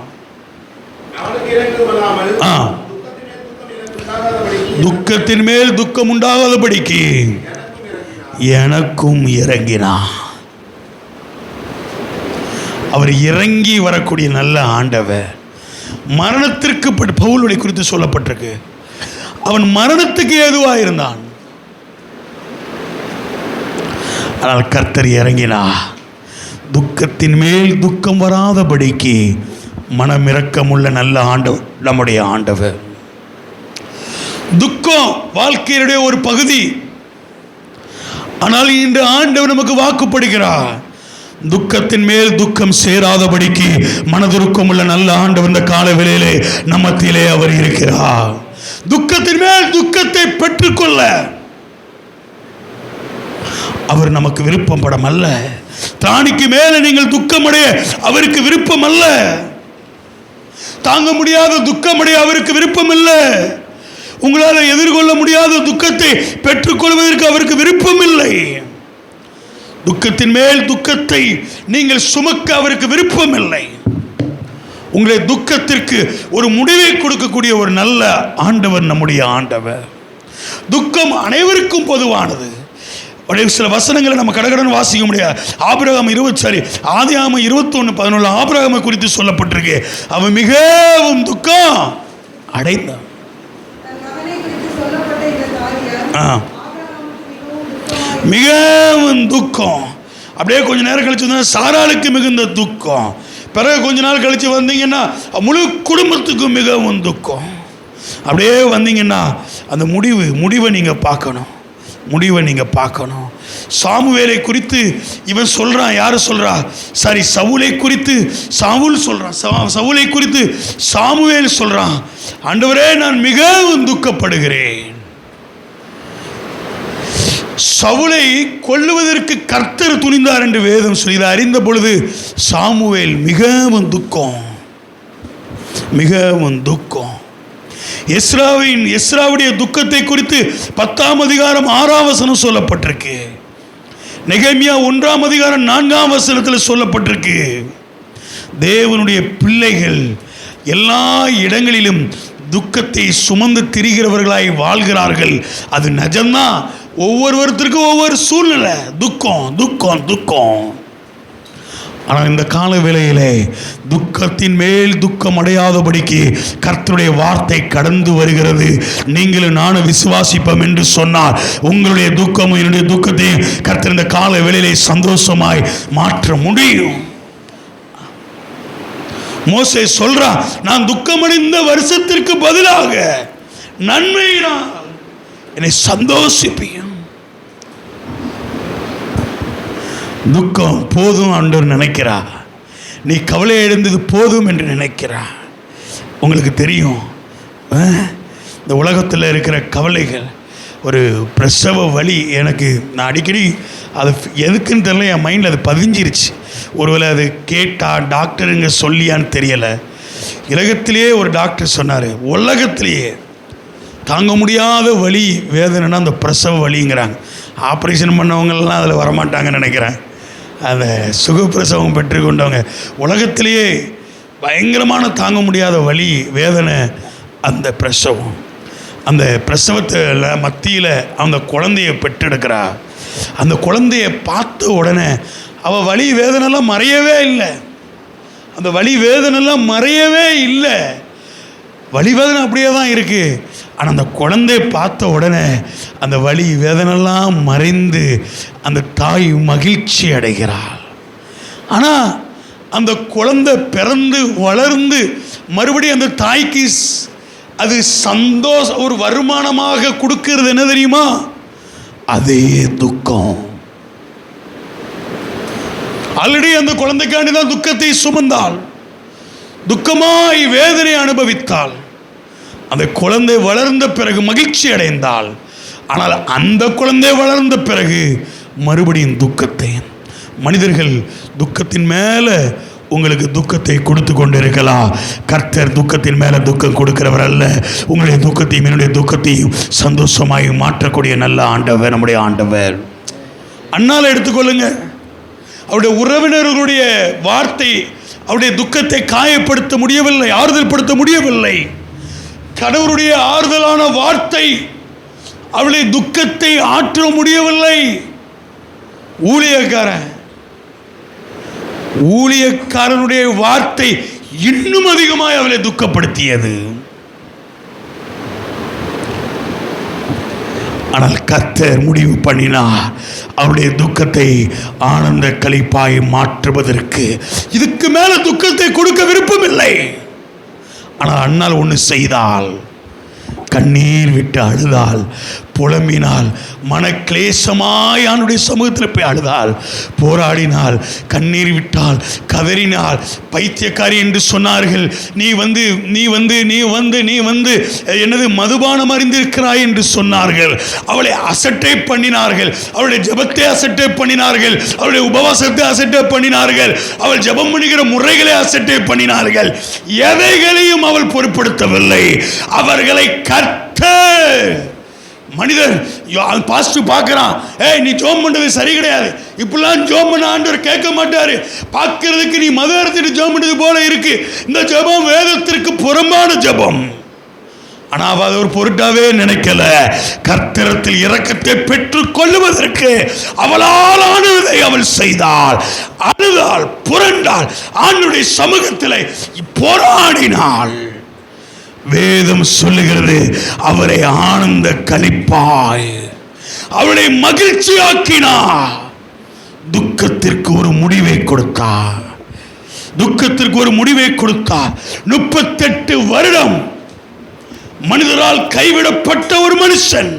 [SPEAKER 1] துக்கத்தின் மேல் துக்கம் உண்டாகாதபடிக்கு எனக்கும் இறங்கினார். அவர் இறங்கி வரக்கூடிய நல்ல ஆண்டவர். மரணத்திற்கு பவுலுடைய குறித்து சொல்லப்பட்டிருக்கு, அவன் மரணத்துக்கு ஏதுவாக இருந்தான், ஆனால் கர்த்தர் இறங்கினார். துக்கத்தின் மேல் துக்கம் வராதபடிக்கு மனமிரக்கமுள்ள நல்ல ஆண்டவர் நம்முடைய ஆண்டவர். துக்கம் வாழ்க்கையினுடைய ஒரு பகுதி. ஆனால் இன்று ஆண்டவர் நமக்கு வாக்குப்படுகிறார், துக்கத்தின் மேல் துக்கம் சேராதபடிக்கு மனதுருக்கம் உள்ள நல்ல ஆண்டவர் இந்த கால வேளையிலே நம்மத்திலே அவர் இருக்கிறார். துக்கத்தின் மேல் துக்கத்தை பெற்றுக்கொள்ள அவர் நமக்கு விருப்பம் படம் அல்ல. திராணிக்கு மேல நீங்கள் துக்கமடைய அவருக்கு விருப்பம் அல்ல. தாங்க முடியாத துக்கமடைய அவருக்கு விருப்பம் இல்லை. உங்களால் எதிர்கொள்ள முடியாத துக்கத்தை பெற்றுக்கொள்வதற்கு அவருக்கு விருப்பம் இல்லை. துக்கத்தின் மேல் துக்கத்தை நீங்கள் சுமக்க அவருக்கு விருப்பம் இல்லை. உங்களுடைய துக்கத்திற்கு ஒரு முடிவை கொடுக்கக்கூடிய ஒரு நல்ல ஆண்டவர் நம்முடைய ஆண்டவர். துக்கம் அனைவருக்கும் பொதுவானது. சில வசனங்களை நம்ம கடகடன் வாசிக்க முடியாது. ஆபிரகாம் 21:11 ஆபிரகாமை குறித்து சொல்லப்பட்டிருக்கு. அவன் மிகவும் துக்கம் அடைந்தான். மிகவும் துக்கம். அப்படியே கொஞ்ச நேரம் கழிச்சு வந்தா சாராளுக்கு மிகுந்த துக்கம். பிறகு கொஞ்ச நாள் கழிச்சு வந்தீங்கன்னா முழு குடும்பத்துக்கும் மிகவும் துக்கம். அப்படியே வந்தீங்கன்னா அந்த முடிவை நீங்கள் பார்க்கணும். சாமுவேலை குறித்து இவன் சொல்றான். யாரு சொல்றா? சாரி, சவுலை குறித்து சாமுவேல் சொல்றான். சவுலை குறித்து சாமுவேல் சொல்றான், ஆண்டவரே நான் மிகவும் துக்கப்படுகிறேன். சவுலை கொல்லுவதற்கு கர்த்தர் துணிந்தார் என்று வேதம் சொல்லி அறிந்த பொழுது சாமுவேல் மிகவும் துக்கம். மிகவும் துக்கம். எஸ்ராவுடைய துக்கத்தை குறித்து 10ஆம் அதிகாரம் 6ஆம் வசனம் சொல்லப்பட்டிருக்கு. நெகேமியா 1ஆம் அதிகாரம் 4ஆம் வசனத்தில் சொல்லப்பட்டிருக்கு. தேவனுடைய பிள்ளைகள் எல்லா இடங்களிலும் துக்கத்தை சுமந்து திரிகிறவர்களாய் வாழ்கிறார்கள். அது நிஜம்தான். ஒவ்வொருத்தருக்கும் ஒவ்வொரு சூழ்நிலை, துக்கம் துக்கம் துக்கம். ஆனால் இந்த கால வேளையிலே துக்கத்தின் மேல் துக்கம் அடையாதபடிக்கு கர்த்தருடைய வார்த்தை கடந்து வருகிறது. நீங்களும் நானும் விசுவாசிப்போம் என்று சொன்னால் உங்களுடைய துக்கமும் என்னுடைய துக்கத்தையும் கர்த்தர் இந்த கால வேளையிலே சந்தோஷமாய் மாற்ற முடியும். மோசே சொல்றான், நான் துக்கமடைந்த வருஷத்திற்கு பதிலாக நன்மையினால் என்னை சந்தோஷிப்பேன். துக்கம் போதும் ஆண்டவர் நினைக்கிறா. நீ கவலை எழுந்தது போதும் என்று நினைக்கிறா. உங்களுக்கு தெரியும், இந்த உலகத்தில் இருக்கிற கவலைகள், ஒரு பிரசவ வலி, எனக்கு நான் அடிக்கடி அது எதுக்குன்னு தெரியல, என் மைண்டில் அது பதிஞ்சிருச்சு. ஒருவேளை அது கேட்டால் டாக்டருங்க சொல்லியான்னு தெரியலை. உலகத்திலேயே ஒரு டாக்டர் சொன்னார், உலகத்திலேயே தாங்க முடியாத வலி வேதனைன்னா அந்த பிரசவ வலிங்கிறாங்க. ஆப்ரேஷன் பண்ணவங்கள்லாம் அதில் வரமாட்டாங்கன்னு நினைக்கிறேன். அந்த சுகப்பிரசவம் பெற்றுக்கொண்டவங்க உலகத்திலேயே பயங்கரமான தாங்க முடியாத வலி வேதனை அந்த பிரசவம். அந்த பிரசவத்தில் மத்தியில் அந்த குழந்தைய பெற்றெடுக்கிறா. அந்த குழந்தைய பார்த்த உடனே அவள் வலி வேதனைலாம் மறையவே இல்லை. அந்த வலி வேதனைலாம் மறையவே இல்லை. வலி வேதனை அப்படியே தான் இருக்குது. ஆனால் அந்த குழந்தைய பார்த்த உடனே அந்த வலி வேதனைலாம் மறைந்து அந்த தாய் மகிழ்ச்சி அடைகிறாள். ஆனால் அந்த குழந்தை பிறந்து வளர்ந்து மறுபடியும் அந்த தாய்க்கு அது சந்தோஷம், ஒரு வருமானமாக கொடுக்கிறது என்ன தெரியுமா? அதே துக்கம். ஆல்ரெடி அந்த குழந்தைக்காண்டி தான் துக்கத்தை சுமந்தாள், துக்கமாய் வேதனை அனுபவித்தாள். அந்த குழந்தை வளர்ந்த பிறகு மகிழ்ச்சி அடைந்தாள். ஆனால் அந்த குழந்தை வளர்ந்த பிறகு மறுபடியும் துக்கத்தை. மனிதர்கள் துக்கத்தின் மேலே உங்களுக்கு துக்கத்தை கொடுத்து கொண்டு இருக்கலாம். கர்த்தர் துக்கத்தின் மேலே துக்கம் கொடுக்கிறவர் அல்ல. உங்களுடைய துக்கத்தையும் என்னுடைய துக்கத்தையும் சந்தோஷமாய் மாற்றக்கூடிய நல்ல ஆண்டவர் நம்முடைய ஆண்டவர். அண்ணால் எடுத்துக்கொள்ளுங்க, அவருடைய உறவினர்களுடைய வார்த்தை அவருடைய துக்கத்தை காயப்படுத்த முடியவில்லை, ஆறுதல் படுத்த முடியவில்லை. கடவுளுடைய ஆறுதலான வார்த்தை அவளுடைய துக்கத்தை ஆற்ற முடியவில்லை. ஊழியக்காரனுடைய வார்த்தை இன்னும் அதிகமாக அவளை துக்கப்படுத்தியது. ஆனால் கர்த்தர் முடிவு பண்ணினார் அவருடைய துக்கத்தை ஆனந்த களிப்பாய் மாற்றுவதற்கு. இதுக்கு மேல துக்கத்தை கொடுக்க விருப்பமில்லை. ஆனால் அண்ணால் ஒன்று செய்தால், கண்ணீர் விட்டு அழுதாள், புலம்பினாள், மனக்லேசமாய் அவனுடைய சமூகத்தில் போய் அழுதாள், போராடினாள், கண்ணீர் விட்டாள், கதறினாள். பைத்தியக்காரி என்று சொன்னார்கள். நீ வந்து என்னது மதுபானம் அறிந்திருக்கிறாய் என்று சொன்னார்கள். அவளை அசட்டை பண்ணினார்கள், அவளுடைய ஜெபத்தை அசட்டை பண்ணினார்கள், அவளுடைய உபவாசத்தை அசட்டை பண்ணினார்கள், அவள் ஜெபம் பண்ணுகிற முறைகளை அசட்டை பண்ணினார்கள். எதைகளையும் அவள் பொருட்படுத்தவில்லை. அவர்களை மனிதர் பாஸ்டர் பார்க்கிறான், நீ ஜோம் பண்றது சரி கிடையாது, இப்படிலாம் ஜோம் பண்ண ஆண்டவர் கேட்க மாட்டாரு, பார்க்கறதுக்கு நீ மது அருந்திட்டு ஜோம் பண்ணது போல இருக்கு, இந்த ஜெபம் வேதத்திற்கு புறம்பான ஜெபம். ஆனா அவ அது ஒரு பொருட்டாவே நினைக்கல. கர்த்தரத்தில் இரக்கத்தை பெற்றுக் கொள்ளுவதற்கு அவளால் ஆனதை அவள் செய்தாள். அழுதாள், புரண்டாள், ஆண்டவருடைய சமூகத்தில் போராடினாள். வேதம் சொல்லுகிறது, அவரை ஆனந்த களிப்பாய் அவளை மகிழ்ச்சியாக்கினார். துக்கத்திற்கு ஒரு முடிவை கொடுத்தார். 38 வருடம் மனிதரால் கைவிடப்பட்ட ஒரு மனுஷன்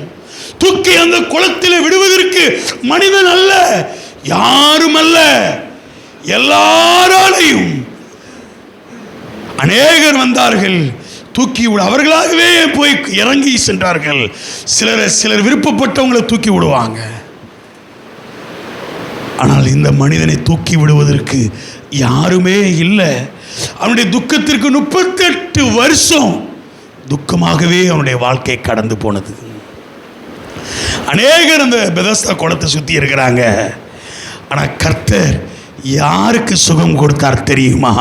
[SPEAKER 1] தூக்கி அந்த குளத்தில் விடுவதற்கு மனிதன் அல்ல, யாரும் அல்ல, எல்லாராலையும் அநேகர் வந்தார்கள், தூக்கி விட அவர்களாகவே போய் இறங்கி சென்றார்கள். சிலர் விருப்பப்பட்டவங்களை தூக்கி விடுவாங்க. ஆனால் இந்த மனிதனை தூக்கி விடுவதற்கு யாருமே இல்லை. அவனுடைய துக்கத்திற்கு 38 வருஷம் துக்கமாகவே அவனுடைய வாழ்க்கை கடந்து போனது. அநேகர் அந்த பெதஸ்தா குளத்தை சுற்றி இருக்கிறாங்க. ஆனால் கர்த்தர் யாருக்கு சுகம் கொடுத்தார் தெரியுமா?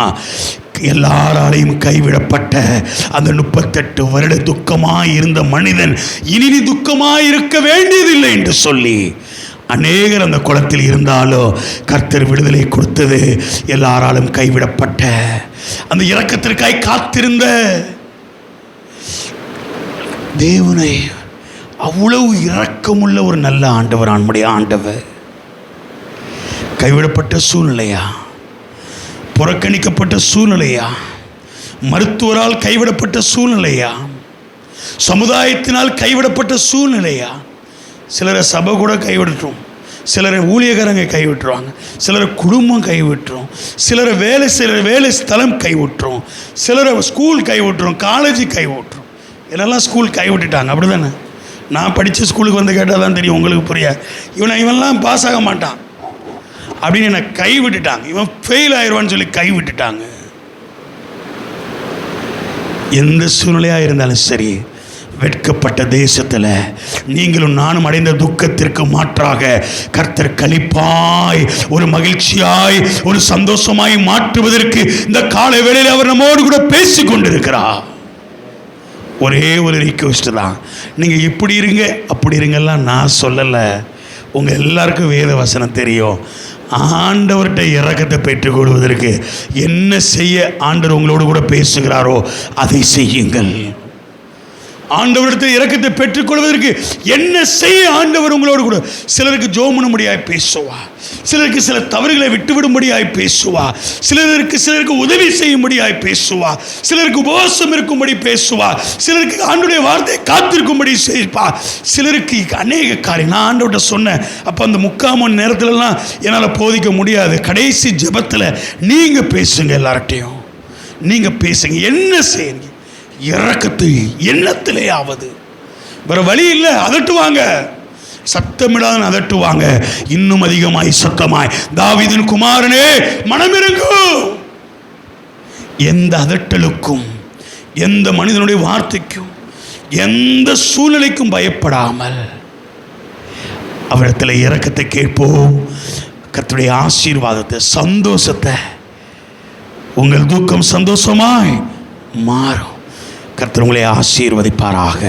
[SPEAKER 1] எல்லாராலையும் கைவிடப்பட்ட அந்த 38 வருட துக்கமாய் இருந்த மனிதன் இனி துக்கமாய் இருக்க வேண்டியதில்லை என்று சொல்லி அநேகர் அந்த குளத்தில் இருந்தாலோ கர்த்தர் விடுதலை கொடுத்தது. எல்லாராலும் கைவிடப்பட்ட அந்த இரக்கத்திற்காய் காத்திருந்த தேவனை அவ்வளவு இரக்கமுள்ள ஒரு நல்ல ஆண்டவர், நம்முடைய ஆண்டவர். கைவிடப்பட்ட சூழ்நிலையா, புறக்கணிக்கப்பட்ட சூழ்நிலையா, மருத்துவரால் கைவிடப்பட்ட சூழ்நிலையா, சமுதாயத்தினால் கைவிடப்பட்ட சூழ்நிலையா? சிலரை சபை கூட கைவிட்டுரும், சிலரை ஊழியக்காரங்க கைவிட்டுருவாங்க, சிலரை குடும்பம் கைவிட்டுரும், சிலரை வேலை ஸ்தலம் கைவிட்டுரும், சிலரை ஸ்கூல் கைவிட்டுரும், காலேஜ் கைவிட்டுரும். இதெல்லாம் ஸ்கூல் கைவிட்டுட்டாங்க. அப்படி தானே? நான் படித்த ஸ்கூலுக்கு வந்து கேட்டால் தான் தெரியும், உங்களுக்கு புரியாது. இவன்லாம் பாஸ் ஆக மாட்டான் அப்படின்னு என்னை கைவிட்டுட்டாங்க, இவன் ஃபெயில் ஆயிடுவான்னு சொல்லி கைவிட்டுட்டாங்க. எந்த சூழ்நிலையாக இருந்தாலும் சரி, வெட்கப்பட்ட தேசத்தில் நீங்களும் நானும் அடைந்த துக்கத்திற்கு மாற்றாக கர்த்தர் களிப்பாய், ஒரு மகிழ்ச்சியாய், ஒரு சந்தோஷமாய் மாற்றுவதற்கு இந்த காலை வேளையில் அவர் நம்மோடு கூட பேசி கொண்டிருக்கிறார். ஒரே ஒரு ரிக்வெஸ்ட் தான், நீங்கள் இப்படி இருங்க அப்படி இருங்கெல்லாம் நான் சொல்லலை. உங்கள் எல்லாருக்கும் வேத வசனம் தெரியும். ஆண்டவர்கிட்ட இரக்கத்தை பெற்றுக்கொள்வதற்கு என்ன செய்ய ஆண்டவர் உங்களோடு கூட பேசுகிறாரோ அதை செய்யுங்கள். ஆண்டவரிடத்தில் இரக்கத்தை பெற்றுக்கொள்வதற்கு என்ன செய்ய ஆண்டவர் உங்களோடு கூட. சிலருக்கு ஜெபம் பண்ணும்படியாய் பேசுவா, சிலருக்கு சில தவறுகளை விட்டுவிடும்படியாய் பேசுவா, சிலருக்கு உதவி செய்யும்படியாய் பேசுவா, சிலருக்கு உபவாசம் இருக்கும்படி பேசுவா, சிலருக்கு ஆண்டவருடைய வார்த்தையை காத்திருக்கும்படி செய்வா, சிலருக்கு அநேக காரியம். நான் ஆண்டவர்கிட்ட சொன்னேன், அப்போ அந்த 3/4 மணி நேரத்துலலாம் என்னால் போதிக்க முடியாது. கடைசி ஜெபத்தில் நீங்கள் பேசுங்க, எல்லார்ட்டையும் நீங்கள் பேசுங்க. என்ன செய்யுங்க? இரக்கத்தை எண்ணத்திலேயாவது, வேற வழி இல்லை. அதட்டுவாங்க, சத்தமிடாத அதட்டுவாங்க, இன்னும் அதிகமாய் சத்தமாய், தாவீதின் குமாரனே மனமிரங்கு. எந்த அதட்டலுக்கும், எந்த மனிதனுடைய வார்த்தைக்கும், எந்த சூழ்நிலைக்கும் பயப்படாமல் அவரிடத்தில் இரக்கத்தை கேட்போம். கர்த்தருடைய ஆசீர்வாதத்தை, சந்தோஷத்தை, உங்கள் துக்கம் சந்தோஷமாய் மாறும். கர்த்தர் உங்களை ஆசீர்வதிப்பாராக.